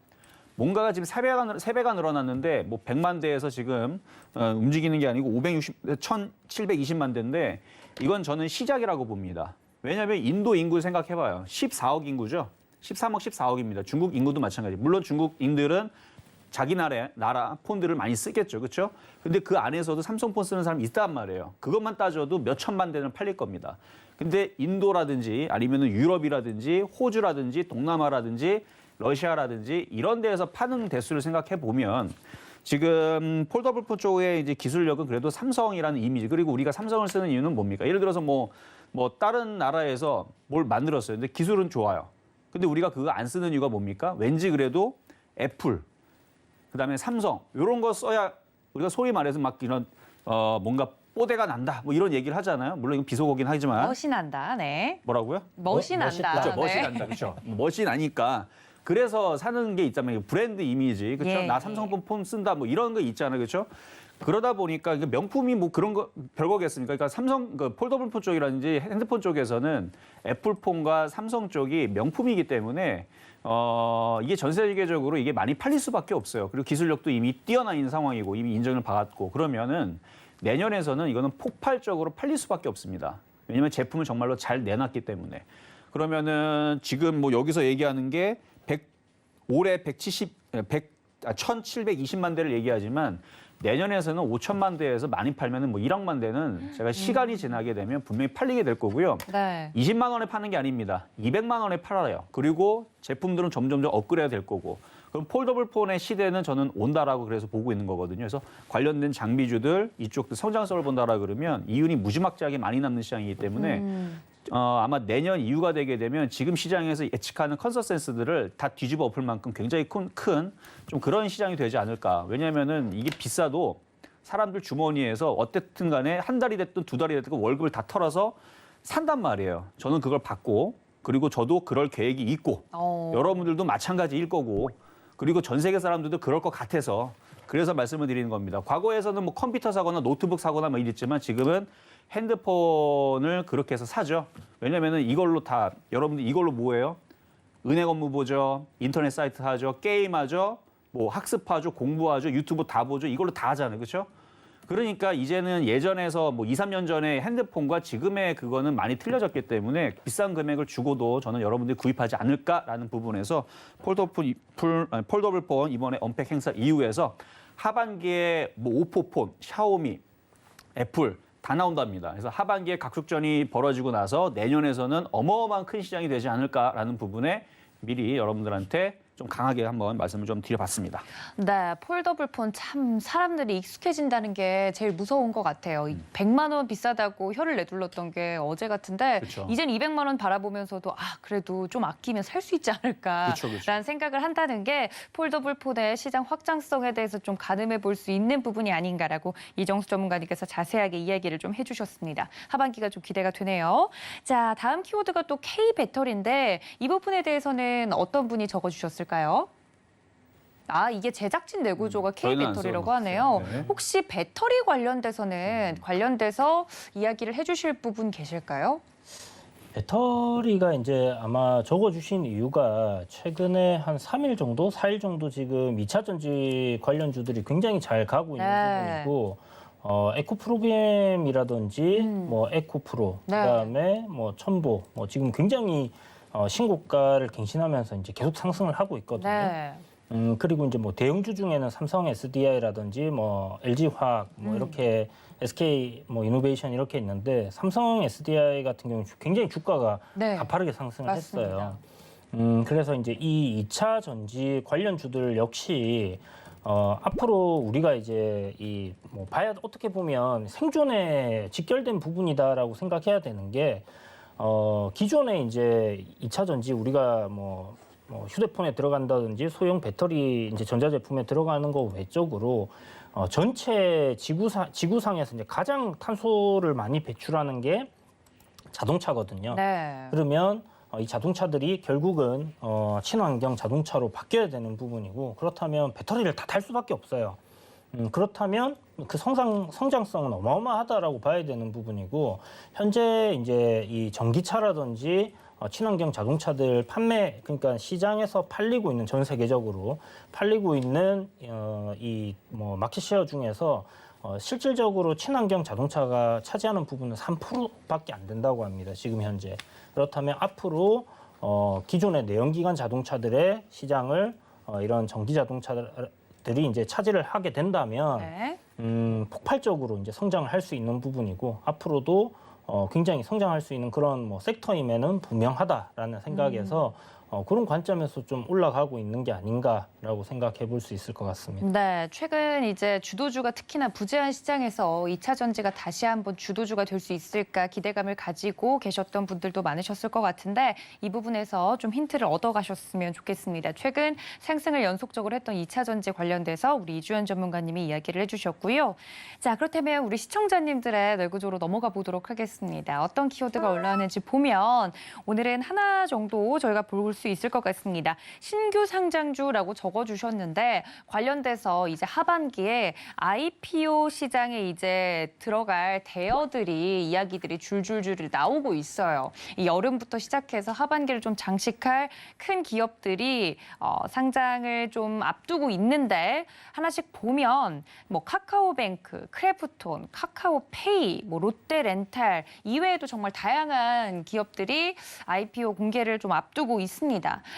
뭔가가 지금 3배가 늘어났는데 뭐 100만 대에서 지금 움직이는 게 아니고 1,720만 대인데 이건 저는 시작이라고 봅니다. 왜냐하면 인도 인구 생각해봐요. 14억 인구죠. 13억, 14억입니다. 중국 인구도 마찬가지. 물론 중국인들은 자기 나라 폰들을 많이 쓰겠죠. 그렇죠? 근데 그 안에서도 삼성폰 쓰는 사람이 있단 말이에요. 그것만 따져도 몇 천만 대는 팔릴 겁니다. 근데 인도라든지 아니면은 유럽이라든지 호주라든지 동남아라든지 러시아라든지 이런 데에서 파는 대수를 생각해 보면 지금 폴더블폰 쪽의 이제 기술력은 그래도 삼성이라는 이미지, 그리고 우리가 삼성을 쓰는 이유는 뭡니까? 예를 들어서 뭐 다른 나라에서 뭘 만들었어요. 근데 기술은 좋아요. 근데 우리가 그거 안 쓰는 이유가 뭡니까? 왠지 그래도 애플, 그다음에 삼성 이런 거 써야 우리가 소위 말해서 막 이런 뭔가 뽀대가 난다 뭐 이런 얘기를 하잖아요. 물론 이건 비속어긴 하지만 멋이 난다. 네. 뭐라고요? 멋이 난다. 그렇죠. 네. 멋이 난다. 그렇죠. 멋이 나니까 그래서 사는 게 있다면 브랜드 이미지, 그렇죠? 예, 나 삼성폰 폰 쓴다 뭐 이런 거 있잖아요, 그렇죠? 그러다 보니까 이게 명품이 뭐 그런 거 별거겠습니까? 그러니까 삼성 그 폴더블폰 쪽이라든지 핸드폰 쪽에서는 애플폰과 삼성 쪽이 명품이기 때문에 이게 전 세계적으로 이게 많이 팔릴 수밖에 없어요. 그리고 기술력도 이미 뛰어난 상황이고 이미 인정을 받았고 그러면은 내년에서는 이거는 폭발적으로 팔릴 수밖에 없습니다. 왜냐하면 제품을 정말로 잘 내놨기 때문에. 그러면은 지금 뭐 여기서 얘기하는 게 올해 1,720만 대를 얘기하지만 내년에서는 5천만 대에서 많이 팔면은 뭐 1억만 대는 제가 시간이 지나게 되면 분명히 팔리게 될 거고요. 네. 20만 원에 파는 게 아닙니다. 200만 원에 팔아요. 그리고 제품들은 점점점 업그레이드 될 거고. 그럼 폴더블 폰의 시대는 저는 온다라고 그래서 보고 있는 거거든요. 그래서 관련된 장비주들 이쪽도 성장성을 본다라 그러면 이윤이 무지막지하게 많이 남는 시장이기 때문에 아마 내년 이후가 되게 되면 지금 시장에서 예측하는 컨센서스들을 다 뒤집어 엎을 만큼 굉장히 큰 좀 그런 시장이 되지 않을까. 왜냐하면은 이게 비싸도 사람들 주머니에서 어쨌든 간에 한 달이 됐든 두 달이 됐든 월급을 다 털어서 산단 말이에요. 저는 그걸 받고 그리고 저도 그럴 계획이 있고 여러분들도 마찬가지일 거고 그리고 전 세계 사람들도 그럴 것 같아서 그래서 말씀을 드리는 겁니다. 과거에서는 뭐 컴퓨터 사거나 노트북 사거나 뭐 이랬지만 지금은 핸드폰을 그렇게 해서 사죠. 왜냐면은 이걸로 다 여러분들 이걸로 뭐예요? 은행 업무 보죠, 인터넷 사이트 하죠, 게임하죠, 뭐 학습하죠, 공부하죠, 유튜브 다 보죠. 이걸로 다 하잖아요. 그렇죠? 그러니까 이제는 예전에서 뭐 2, 3년 전에 핸드폰과 지금의 그거는 많이 틀려졌기 때문에 비싼 금액을 주고도 저는 여러분들이 구입하지 않을까라는 부분에서 폴더블폰 이번에 언팩 행사 이후에서 하반기에 뭐 오포폰, 샤오미, 애플 다 나온답니다. 그래서 하반기에 각축전이 벌어지고 나서 내년에서는 어마어마한 큰 시장이 되지 않을까라는 부분에 미리 여러분들한테 좀 강하게 한번 말씀을 좀 드려봤습니다. 네, 폴더블폰 참 사람들이 익숙해진다는 게 제일 무서운 것 같아요. 100만 원 비싸다고 혀를 내둘렀던 게 어제 같은데 그쵸. 이젠 200만 원 바라보면서도 그래도 좀 아끼면 살 수 있지 않을까라는 그쵸. 생각을 한다는 게 폴더블폰의 시장 확장성에 대해서 좀 가늠해 볼 수 있는 부분이 아닌가라고 이정수 전문가님께서 자세하게 이야기를 좀 해주셨습니다. 하반기가 좀 기대가 되네요. 자, 다음 키워드가 또 K 배터리인데 이 부분에 대해서는 어떤 분이 적어주셨을까요? 이게 제작진 내구조가 K 저희는 안 배터리라고 써봤어요. 하네요. 네. 혹시 배터리 관련돼서 이야기를 해주실 부분 계실까요? 배터리가 이제 아마 적어주신 이유가 최근에 한 3일 정도, 4일 정도 지금 2차 전지 관련주들이 굉장히 잘 가고 있는 네. 부분이고, 에코 프로그램이라든지 뭐 에코 프로, 네. 그다음에 뭐 첨보, 뭐 지금 굉장히 신고가를 갱신하면서 이제 계속 상승을 하고 있거든요. 네. 그리고 이제 뭐 대형주 중에는 삼성 SDI라든지 뭐 LG 화학 뭐 이렇게 SK 뭐 이노베이션 이렇게 있는데 삼성 SDI 같은 경우는 굉장히 주가가 네. 가파르게 상승을 맞습니다. 했어요. 그래서 이제 이 2차 전지 관련주들 역시 앞으로 우리가 이제 이 뭐 어떻게 보면 생존에 직결된 부분이다라고 생각해야 되는 게 기존에 이제 2차 전지 우리가 뭐 휴대폰에 들어간다든지 소형 배터리 이제 전자제품에 들어가는 거 외적으로 전체 지구상에서 이제 가장 탄소를 많이 배출하는 게 자동차거든요. 네. 그러면 이 자동차들이 결국은 친환경 자동차로 바뀌어야 되는 부분이고 그렇다면 배터리를 다 탈 수밖에 없어요. 그렇다면 그 성장성은 어마어마하다라고 봐야 되는 부분이고 현재 이제 이 전기차라든지 친환경 자동차들 판매 그러니까 시장에서 팔리고 있는 전 세계적으로 팔리고 있는 이 뭐 마켓쉐어 중에서 실질적으로 친환경 자동차가 차지하는 부분은 3%밖에 안 된다고 합니다. 지금 현재. 그렇다면 앞으로 기존의 내연기관 자동차들의 시장을 이런 전기 자동차들 기업들이 이제 차지를 하게 된다면 네. 폭발적으로 이제 성장을 할 수 있는 부분이고 앞으로도 굉장히 성장할 수 있는 그런 뭐 섹터임에는 분명하다라는 생각에서 그런 관점에서 좀 올라가고 있는 게 아닌가라고 생각해 볼 수 있을 것 같습니다. 네, 최근 이제 주도주가 특히나 부재한 시장에서 2차 전지가 다시 한번 주도주가 될 수 있을까 기대감을 가지고 계셨던 분들도 많으셨을 것 같은데 이 부분에서 좀 힌트를 얻어가셨으면 좋겠습니다. 최근 상승을 연속적으로 했던 2차 전지 관련돼서 우리 이주연 전문가님이 이야기를 해주셨고요. 자, 그렇다면 우리 시청자님들의 뇌구조로 넘어가 보도록 하겠습니다. 어떤 키워드가 올라왔는지 보면 오늘은 하나 정도 저희가 볼 수 있을 것 같습니다. 신규 상장주라고 적어주셨는데 관련돼서 이제 하반기에 IPO 시장에 이제 들어갈 대여들이 이야기들이 줄줄줄 나오고 있어요. 이 여름부터 시작해서 하반기를 좀 장식할 큰 기업들이 상장을 좀 앞두고 있는데 하나씩 보면 뭐 카카오뱅크, 크래프톤, 카카오페이, 뭐 롯데렌탈 이외에도 정말 다양한 기업들이 IPO 공개를 좀 앞두고 있습니다.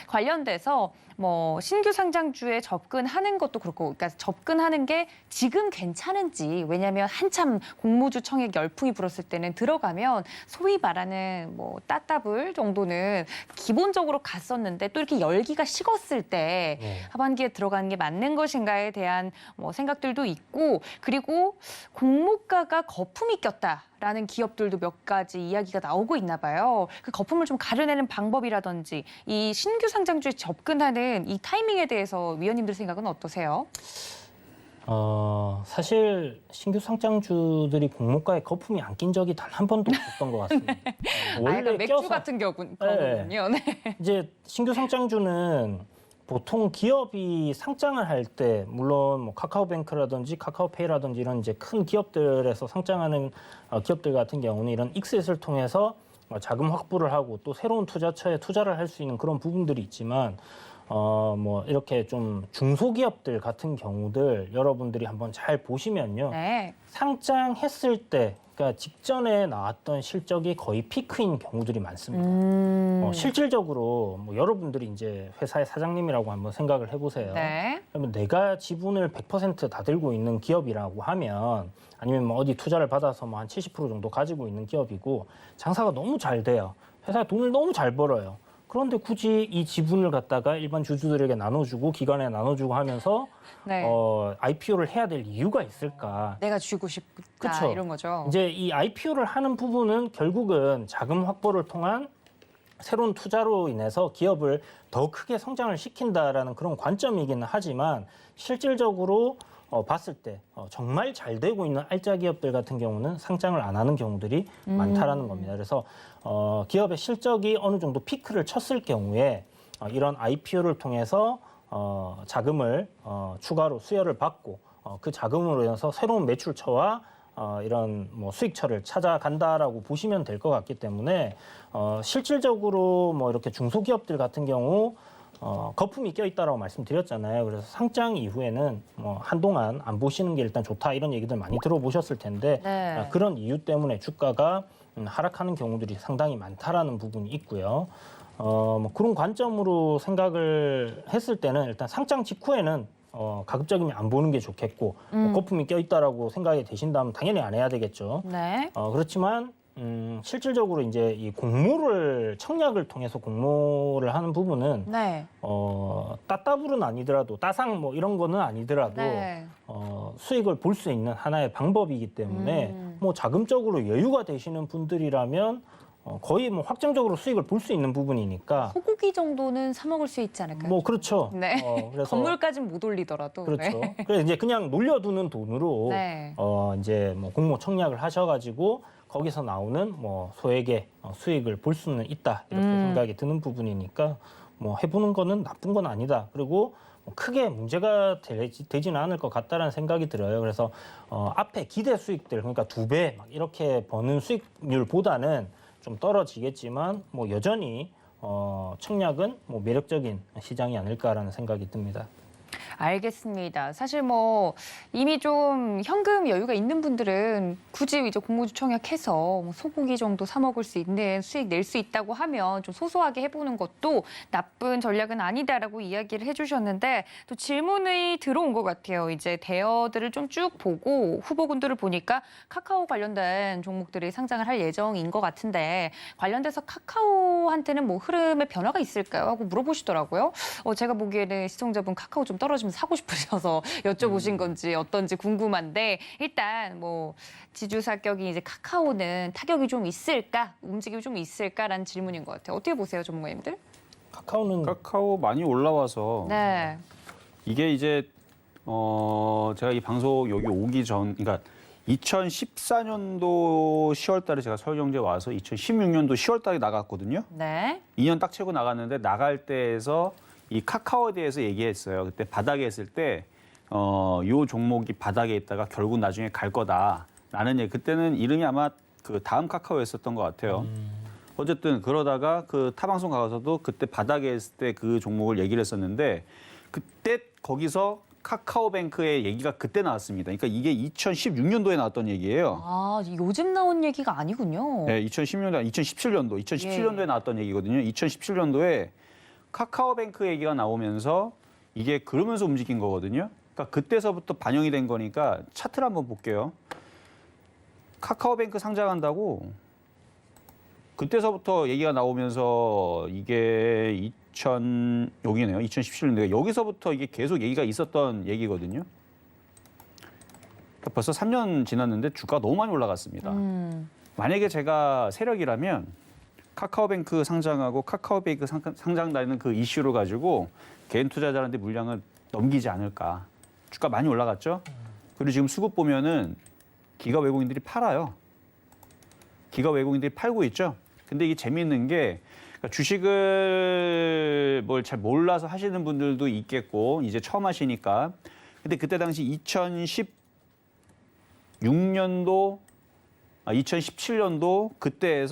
관련돼서 뭐 신규 상장주에 접근하는 것도 그렇고, 그러니까 접근하는 게 지금 괜찮은지, 왜냐하면 한참 공모주 청약 열풍이 불었을 때는 들어가면 소위 말하는 뭐 따따블 정도는 기본적으로 갔었는데 또 이렇게 열기가 식었을 때 하반기에 들어가는 게 맞는 것인가에 대한 뭐 생각들도 있고, 그리고 공모가가 거품이 꼈다라는 기업들도 몇 가지 이야기가 나오고 있나 봐요. 그 거품을 좀 가려내는 방법이라든지 이 신규 상장주에 접근하는 이 타이밍에 대해서 위원님들 생각은 어떠세요? 사실 신규 상장주들이 공모가에 거품이 안 낀 적이 단 한 번도 없었던 것 같습니다. 그러니까 맥주 같은 거군요. 네. 이제 신규 상장주는 보통 기업이 상장을 할 때 물론 뭐 카카오뱅크라든지 카카오페이라든지 이런 이제 큰 기업들에서 상장하는 기업들 같은 경우는 이런 익스잇을 통해서 자금 확보를 하고 또 새로운 투자처에 투자를 할 수 있는 그런 부분들이 있지만 뭐 이렇게 좀 중소기업들 같은 경우들 여러분들이 한번 잘 보시면요. 네. 상장했을 때 그러니까 직전에 나왔던 실적이 거의 피크인 경우들이 많습니다. 실질적으로 뭐 여러분들이 이제 회사의 사장님이라고 한번 생각을 해보세요. 네. 그러면 내가 지분을 100% 다 들고 있는 기업이라고 하면 아니면 뭐 어디 투자를 받아서 뭐 한 70% 정도 가지고 있는 기업이고 장사가 너무 잘 돼요. 회사에 돈을 너무 잘 벌어요. 그런데 굳이 이 지분을 갖다가 일반 주주들에게 나눠주고 기관에 나눠주고 하면서 네. IPO를 해야 될 이유가 있을까? 내가 쥐고 싶다 그쵸. 이런 거죠. 이제 이 IPO를 하는 부분은 결국은 자금 확보를 통한 새로운 투자로 인해서 기업을 더 크게 성장을 시킨다라는 그런 관점이기는 하지만 실질적으로 봤을 때 정말 잘 되고 있는 알짜 기업들 같은 경우는 상장을 안 하는 경우들이 많다라는 겁니다. 그래서 기업의 실적이 어느 정도 피크를 쳤을 경우에 이런 IPO를 통해서 자금을 추가로 수여를 받고 그 자금으로 인해서 새로운 매출처와 이런 뭐 수익처를 찾아간다라고 보시면 될 것 같기 때문에 실질적으로 뭐 이렇게 중소기업들 같은 경우 거품이 껴있다라고 말씀드렸잖아요. 그래서 상장 이후에는 뭐 한동안 안 보시는 게 일단 좋다 이런 얘기들 많이 들어보셨을 텐데 네. 그런 이유 때문에 주가가 하락하는 경우들이 상당히 많다라는 부분이 있고요. 뭐 그런 관점으로 생각을 했을 때는 일단 상장 직후에는 가급적이면 안 보는 게 좋겠고 거품이 껴있다라고 생각이 되신다면 당연히 안 해야 되겠죠. 네. 그렇지만 실질적으로 이제 이 공모를 청약을 통해서 공모를 하는 부분은 네. 따따블은 아니더라도 따상 뭐 이런 거는 아니더라도 네. 수익을 볼 수 있는 하나의 방법이기 때문에 뭐 자금적으로 여유가 되시는 분들이라면 거의 뭐 확정적으로 수익을 볼 수 있는 부분이니까 소고기 정도는 사 먹을 수 있지 않을까요? 뭐 그렇죠. 네. 그래서 건물까지는 못 올리더라도. 그렇죠. 네. 그래서 이제 그냥 놀려두는 돈으로 네. 이제 뭐 공모 청약을 하셔가지고 거기서 나오는 뭐 소액의 수익을 볼 수는 있다 이렇게 생각이 드는 부분이니까 뭐 해보는 거는 나쁜 건 아니다. 그리고 뭐 크게 문제가 되지는 않을 것 같다라는 생각이 들어요. 그래서 앞에 기대 수익들 그러니까 2배 막 이렇게 버는 수익률보다는 좀 떨어지겠지만 뭐 여전히 청약은 뭐 매력적인 시장이 아닐까라는 생각이 듭니다. 알겠습니다. 사실 뭐 이미 좀 현금 여유가 있는 분들은 굳이 이제 공모주 청약해서 뭐 소고기 정도 사 먹을 수 있는 수익 낼 수 있다고 하면 좀 소소하게 해보는 것도 나쁜 전략은 아니다라고 이야기를 해주셨는데 또 질문이 들어온 것 같아요. 이제 대여들을 좀 쭉 보고 후보군들을 보니까 카카오 관련된 종목들이 상장을 할 예정인 것 같은데 관련돼서 카카오한테는 뭐 흐름의 변화가 있을까요? 하고 물어보시더라고요. 제가 보기에는 시청자분 카카오 좀 떨어지면 사고 싶으셔서 여쭤보신 건지 어떤지 궁금한데 일단 뭐 지주사격이 이제 카카오는 타격이 좀 있을까? 움직임이 좀 있을까라는 질문인 것 같아요. 어떻게 보세요, 전문가님들? 카카오는 카카오 많이 올라와서 네. 이게 이제 제가 이 방송 여기 오기 전, 그러니까 2014년도 10월 달에 제가 서울경제 와서 2016년도 10월 달에 나갔거든요. 네. 2년 딱 채고 나갔는데 나갈 때에서 이 카카오에 대해서 얘기했어요. 그때 바닥에 했을 때, 요 종목이 바닥에 있다가 결국 나중에 갈 거다. 라는 얘기. 그때는 이름이 아마 그 다음 카카오였었던 것 같아요. 어쨌든 그러다가 그 타방송 가서도 그때 바닥에 했을 때 그 종목을 얘기를 했었는데 그때 거기서 카카오뱅크의 얘기가 그때 나왔습니다. 그러니까 이게 2016년도에 나왔던 얘기예요. 아, 요즘 나온 얘기가 아니군요. 네, 2016년도, 2017년도에 나왔던 얘기거든요. 2017년도에 카카오뱅크 얘기가 나오면서 이게 그러면서 움직인 거거든요. 그러니까 그때서부터 반영이 된 거니까 차트를 한번 볼게요. 카카오뱅크 상장한다고 그때서부터 얘기가 나오면서 이게 여기네요. 2017년도에 여기서부터 이게 계속 얘기가 있었던 얘기거든요. 그러니까 벌써 3년 지났는데 주가가 너무 많이 올라갔습니다. 만약에 제가 세력이라면 카카오뱅크 상장하고 카카오뱅크 상장되는 그 이슈를 가지고 개인 투자자한테 물량을 넘기지 않을까. 주가 많이 올라갔죠. 그리고 지금 수급 보면은 기가 외국인들이 팔아요. 기가 외국인들이 팔고 있죠. 근데 이게 재미있는 게 그러니까 주식을 뭘 잘 몰라서 하시는 분들도 있겠고 이제 처음 하시니까. 근데 그때 당시 2016년도 2017년도 그때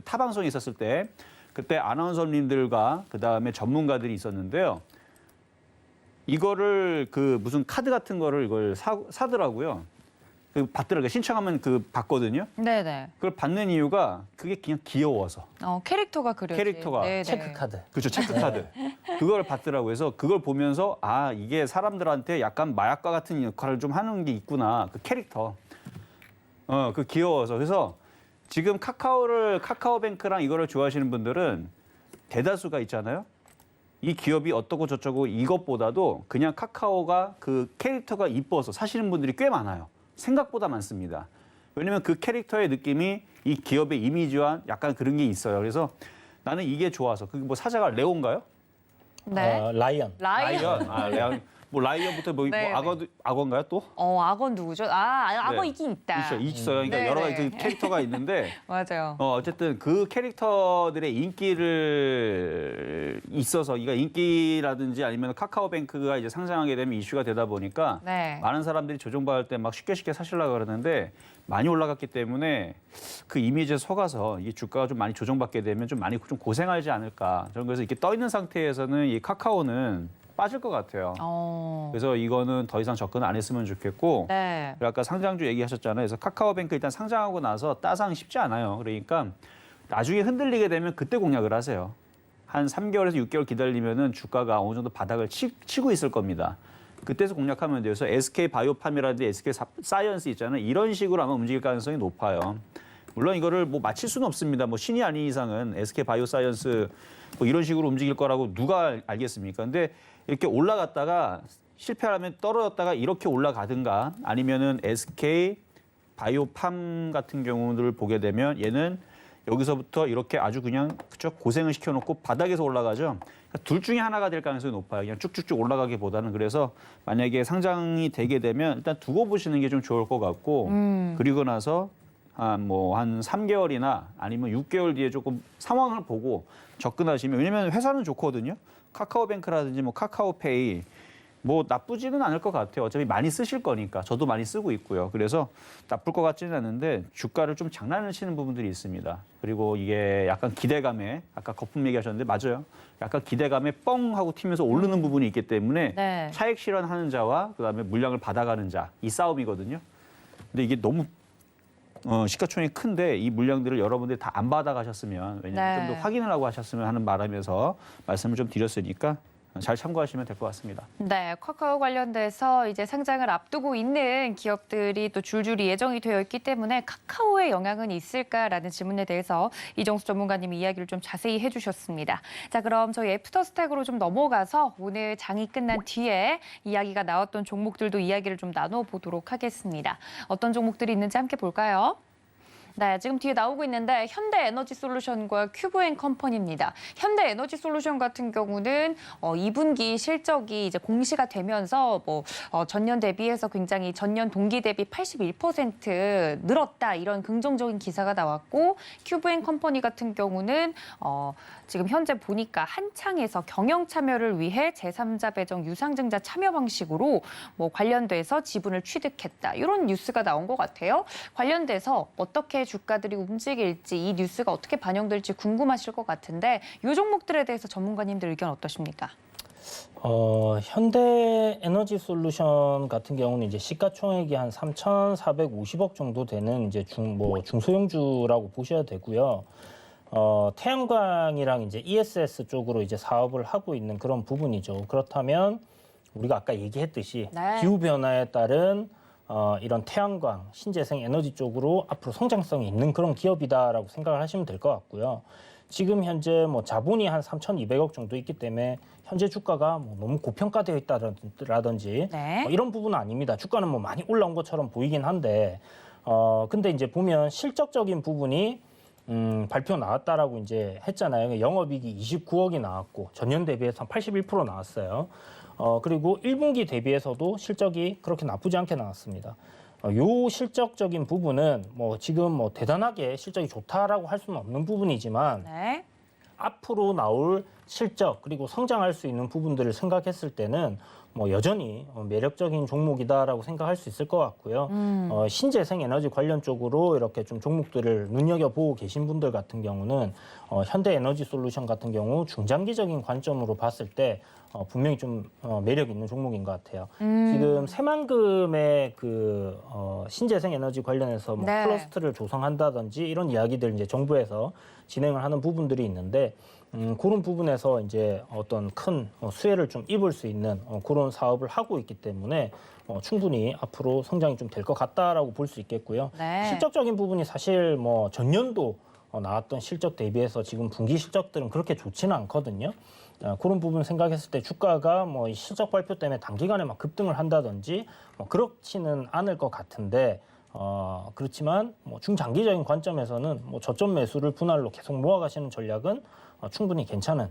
타방송이 있었을 때 그때 아나운서님들과 그다음에 전문가들이 있었는데요. 이거를 그 무슨 카드 같은 거를 이걸 사더라고요. 받더라고요. 신청하면 받거든요. 네네. 그걸 받는 이유가 그게 그냥 귀여워서. 캐릭터가 그려진. 캐릭터가. 네네. 체크카드. 그렇죠. 체크카드. 그걸 받더라고요. 그래서 그걸 보면서 아 이게 사람들한테 약간 마약과 같은 역할을 좀 하는 게 있구나. 그 캐릭터. 그 귀여워서. 그래서 지금 카카오뱅크랑 이거를 좋아하시는 분들은 대다수가 있잖아요. 이 기업이 어떻고 저쩌고 이것보다도 그냥 카카오가 그 캐릭터가 이뻐서 사시는 분들이 꽤 많아요. 생각보다 많습니다. 왜냐면 그 캐릭터의 느낌이 이 기업의 이미지와 약간 그런 게 있어요. 그래서 나는 이게 좋아서. 그게 뭐 사자가 레오인가요? 네. 라이언. 라이언. 레온. 뭐 라이언부터 뭐 네, 악어인가요 또? 악어 누구죠? 악어 네. 있긴 있다. 있어요. 그러니까 네, 여러 가지 네. 그 캐릭터가 있는데 맞아요. 어쨌든 그 캐릭터들의 인기를 있어서 이가 인기라든지 아니면 카카오뱅크가 이제 상장하게 되면 이슈가 되다 보니까 네. 많은 사람들이 조정받을 때 막 쉽게 사시려고 그러는데 많이 올라갔기 때문에 그 이미지에 속아서 이 주가가 좀 많이 조정받게 되면 좀 많이 좀 고생하지 않을까. 저는 그래서 이렇게 떠 있는 상태에서는 이 카카오는 빠질 것 같아요. 그래서 이거는 더 이상 접근 안 했으면 좋겠고 네. 그리고 아까 상장주 얘기하셨잖아요. 그래서 카카오뱅크 일단 상장하고 나서 따상 쉽지 않아요. 그러니까 나중에 흔들리게 되면 그때 공략을 하세요. 한 3개월에서 6개월 기다리면은 주가가 어느 정도 바닥을 치고 있을 겁니다. 그때서 공략하면 돼요. 그래서 SK 바이오팜이라든지 SK 사이언스 있잖아요. 이런 식으로 아마 움직일 가능성이 높아요. 물론 이거를 뭐 맞힐 수는 없습니다. 뭐 신이 아닌 이상은 SK 바이오사이언스 뭐 이런 식으로 움직일 거라고 누가 알겠습니까? 근데 이렇게 올라갔다가 실패하면 떨어졌다가 이렇게 올라가든가 아니면은 SK 바이오팜 같은 경우를 보게 되면 얘는 여기서부터 이렇게 아주 그냥 그쵸 고생을 시켜놓고 바닥에서 올라가죠. 그러니까 둘 중에 하나가 될 가능성이 높아요. 그냥 쭉쭉쭉 올라가기보다는. 그래서 만약에 상장이 되게 되면 일단 두고 보시는 게 좀 좋을 것 같고 그리고 나서 한 3개월이나 아니면 6개월 뒤에 조금 상황을 보고 접근하시면 왜냐면 회사는 좋거든요. 카카오뱅크라든지 뭐 카카오페이 뭐 나쁘지는 않을 것 같아요. 어차피 많이 쓰실 거니까. 저도 많이 쓰고 있고요. 그래서 나쁠 것 같지는 않은데 주가를 좀 장난을 치는 부분들이 있습니다. 그리고 이게 약간 기대감에 아까 거품 얘기하셨는데 맞아요. 약간 기대감에 뻥 하고 튀면서 오르는 부분이 있기 때문에 네. 차익 실현하는 자와 그다음에 물량을 받아가는 자 이 싸움이거든요. 근데 이게 너무 시가총액이 큰데 이 물량들을 여러분들이 다 안 받아가셨으면 왜냐하면 네. 좀 더 확인을 하고 하셨으면 하는 바람에서 말씀을 좀 드렸으니까 잘 참고하시면 될 것 같습니다. 네, 카카오 관련돼서 이제 상장을 앞두고 있는 기업들이 또 줄줄이 예정이 되어 있기 때문에 카카오의 영향은 있을까라는 질문에 대해서 이정수 전문가님이 이야기를 좀 자세히 해주셨습니다. 자, 그럼 저희 애프터스택으로 좀 넘어가서 오늘 장이 끝난 뒤에 이야기가 나왔던 종목들도 이야기를 좀 나눠보도록 하겠습니다. 어떤 종목들이 있는지 함께 볼까요? 네, 지금 뒤에 나오고 있는데 현대에너지솔루션과 큐브앤컴퍼니입니다. 현대에너지솔루션 같은 경우는 2분기 실적이 이제 공시가 되면서 전년 대비해서 굉장히 전년 동기 대비 81% 늘었다 이런 긍정적인 기사가 나왔고 큐브앤컴퍼니 같은 경우는 지금 현재 보니까 한창에서 경영 참여를 위해 제3자 배정 유상증자 참여 방식으로 관련돼서 지분을 취득했다 이런 뉴스가 나온 것 같아요. 관련돼서 어떻게 주가들이 움직일지 이 뉴스가 어떻게 반영될지 궁금하실 것 같은데 이 종목들에 대해서 전문가님들 의견 어떠십니까? 현대에너지솔루션 같은 경우는 이제 시가총액이 한 3,450억 정도 되는 이제 중소형주라고 보셔야 되고요. 태양광이랑 이제 ESS 쪽으로 이제 사업을 하고 있는 그런 부분이죠. 그렇다면 우리가 아까 얘기했듯이 네. 기후 변화에 따른 이런 태양광, 신재생 에너지 쪽으로 앞으로 성장성이 있는 그런 기업이다라고 생각을 하시면 될 것 같고요. 지금 현재 자본이 한 3,200억 정도 있기 때문에 현재 주가가 너무 고평가되어 있다라든지 네. 이런 부분은 아닙니다. 주가는 많이 올라온 것처럼 보이긴 한데 근데 이제 보면 실적적인 부분이 발표 나왔다라고 이제 했잖아요. 영업이익이 29억이 나왔고 전년 대비해서 한 81% 나왔어요. 그리고 1분기 대비해서도 실적이 그렇게 나쁘지 않게 나왔습니다. 요 실적적인 부분은 지금 대단하게 실적이 좋다라고 할 수는 없는 부분이지만 네. 앞으로 나올 실적 그리고 성장할 수 있는 부분들을 생각했을 때는 여전히 매력적인 종목이다라고 생각할 수 있을 것 같고요. 신재생 에너지 관련 쪽으로 이렇게 좀 종목들을 눈여겨보고 계신 분들 같은 경우는 현대에너지솔루션 같은 경우 중장기적인 관점으로 봤을 때 분명히 좀 매력 있는 종목인 것 같아요. 지금 새만금의 그 신재생 에너지 관련해서 네. 클러스터를 조성한다든지 이런 이야기들 이제 정부에서 진행을 하는 부분들이 있는데 그런 부분에서 이제 어떤 큰 수혜를 좀 입을 수 있는 그런 사업을 하고 있기 때문에 충분히 앞으로 성장이 좀 될 것 같다라고 볼 수 있겠고요. 네. 실적적인 부분이 사실 전년도 나왔던 실적 대비해서 지금 분기 실적들은 그렇게 좋지는 않거든요. 그런 부분 생각했을 때 주가가 이 실적 발표 때문에 단기간에 막 급등을 한다든지 그렇지는 않을 것 같은데 그렇지만 중장기적인 관점에서는 저점 매수를 분할로 계속 모아가시는 전략은 충분히 괜찮은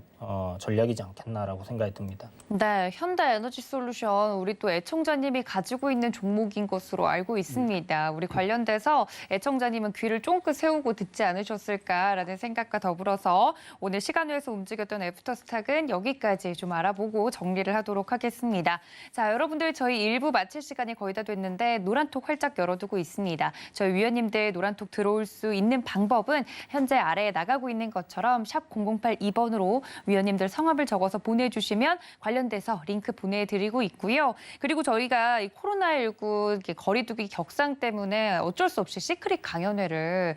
전략이지 않겠나라고 생각이 듭니다. 네, 현대에너지솔루션 우리 또 애청자님이 가지고 있는 종목인 것으로 알고 있습니다. 우리 관련돼서 애청자님은 귀를 쫑긋 세우고 듣지 않으셨을까라는 생각과 더불어서 오늘 시간외에서 움직였던 애프터스탁은 여기까지 좀 알아보고 정리를 하도록 하겠습니다. 자, 여러분들 저희 1부 마칠 시간이 거의 다 됐는데 노란톡 활짝 열어두고 있습니다. 저희 위원님들 노란톡 들어올 수 있는 방법은 현재 아래에 나가고 있는 것처럼 샵 0082번으로 위원님들 성함을 적어서 보내주시면 관련돼서 링크 보내드리고 있고요. 그리고 저희가 이 코로나19 거리두기 격상 때문에 어쩔 수 없이 시크릿 강연회를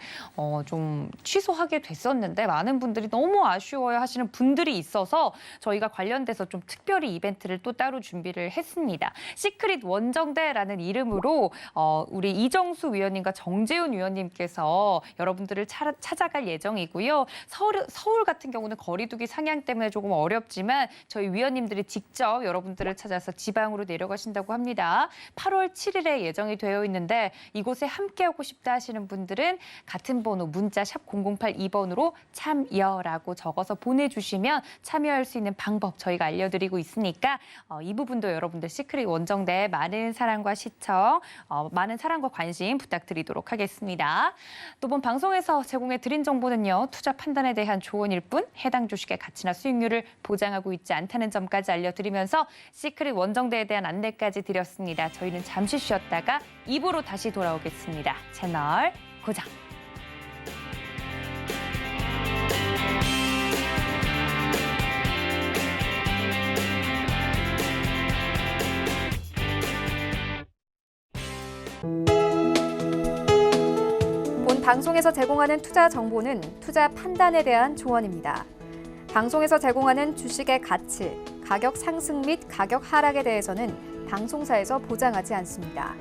좀 취소하게 됐었는데 많은 분들이 너무 아쉬워요 하시는 분들이 있어서 저희가 관련돼서 좀 특별히 이벤트를 또 따로 준비를 했습니다. 시크릿 원정대라는 이름으로 우리 이정수 위원님과 정재훈 위원님께서 여러분들을 찾아갈 예정이고요. 서울 같은 경우는 거리두기 상향 때문에 조금 어렵지만 저희 위원님들이 직접 여러분들을 찾아서 지방으로 내려가신다고 합니다. 8월 7일에 예정이 되어 있는데 이곳에 함께하고 싶다 하시는 분들은 같은 번호 문자 샵 0082번으로 참여라고 적어서 보내주시면 참여할 수 있는 방법 저희가 알려드리고 있으니까 이 부분도 여러분들 시크릿 원정대 많은 사랑과 시청, 많은 사랑과 관심 관심 부탁드리도록 하겠습니다. 또 본 방송에서 제공해드린 정보는요. 투자 판단에 대한 조언일 뿐 해당 주식의 가치나 수익률을 보장하고 있지 않다는 점까지 알려드리면서 시크릿 원정대에 대한 안내까지 드렸습니다. 저희는 잠시 쉬었다가 2부로 다시 돌아오겠습니다. 채널 고정. 본 방송에서 제공하는 투자 정보는 투자 판단에 대한 조언입니다. 방송에서 제공하는 주식의 가치, 가격 상승 및 가격 하락에 대해서는 방송사에서 보장하지 않습니다.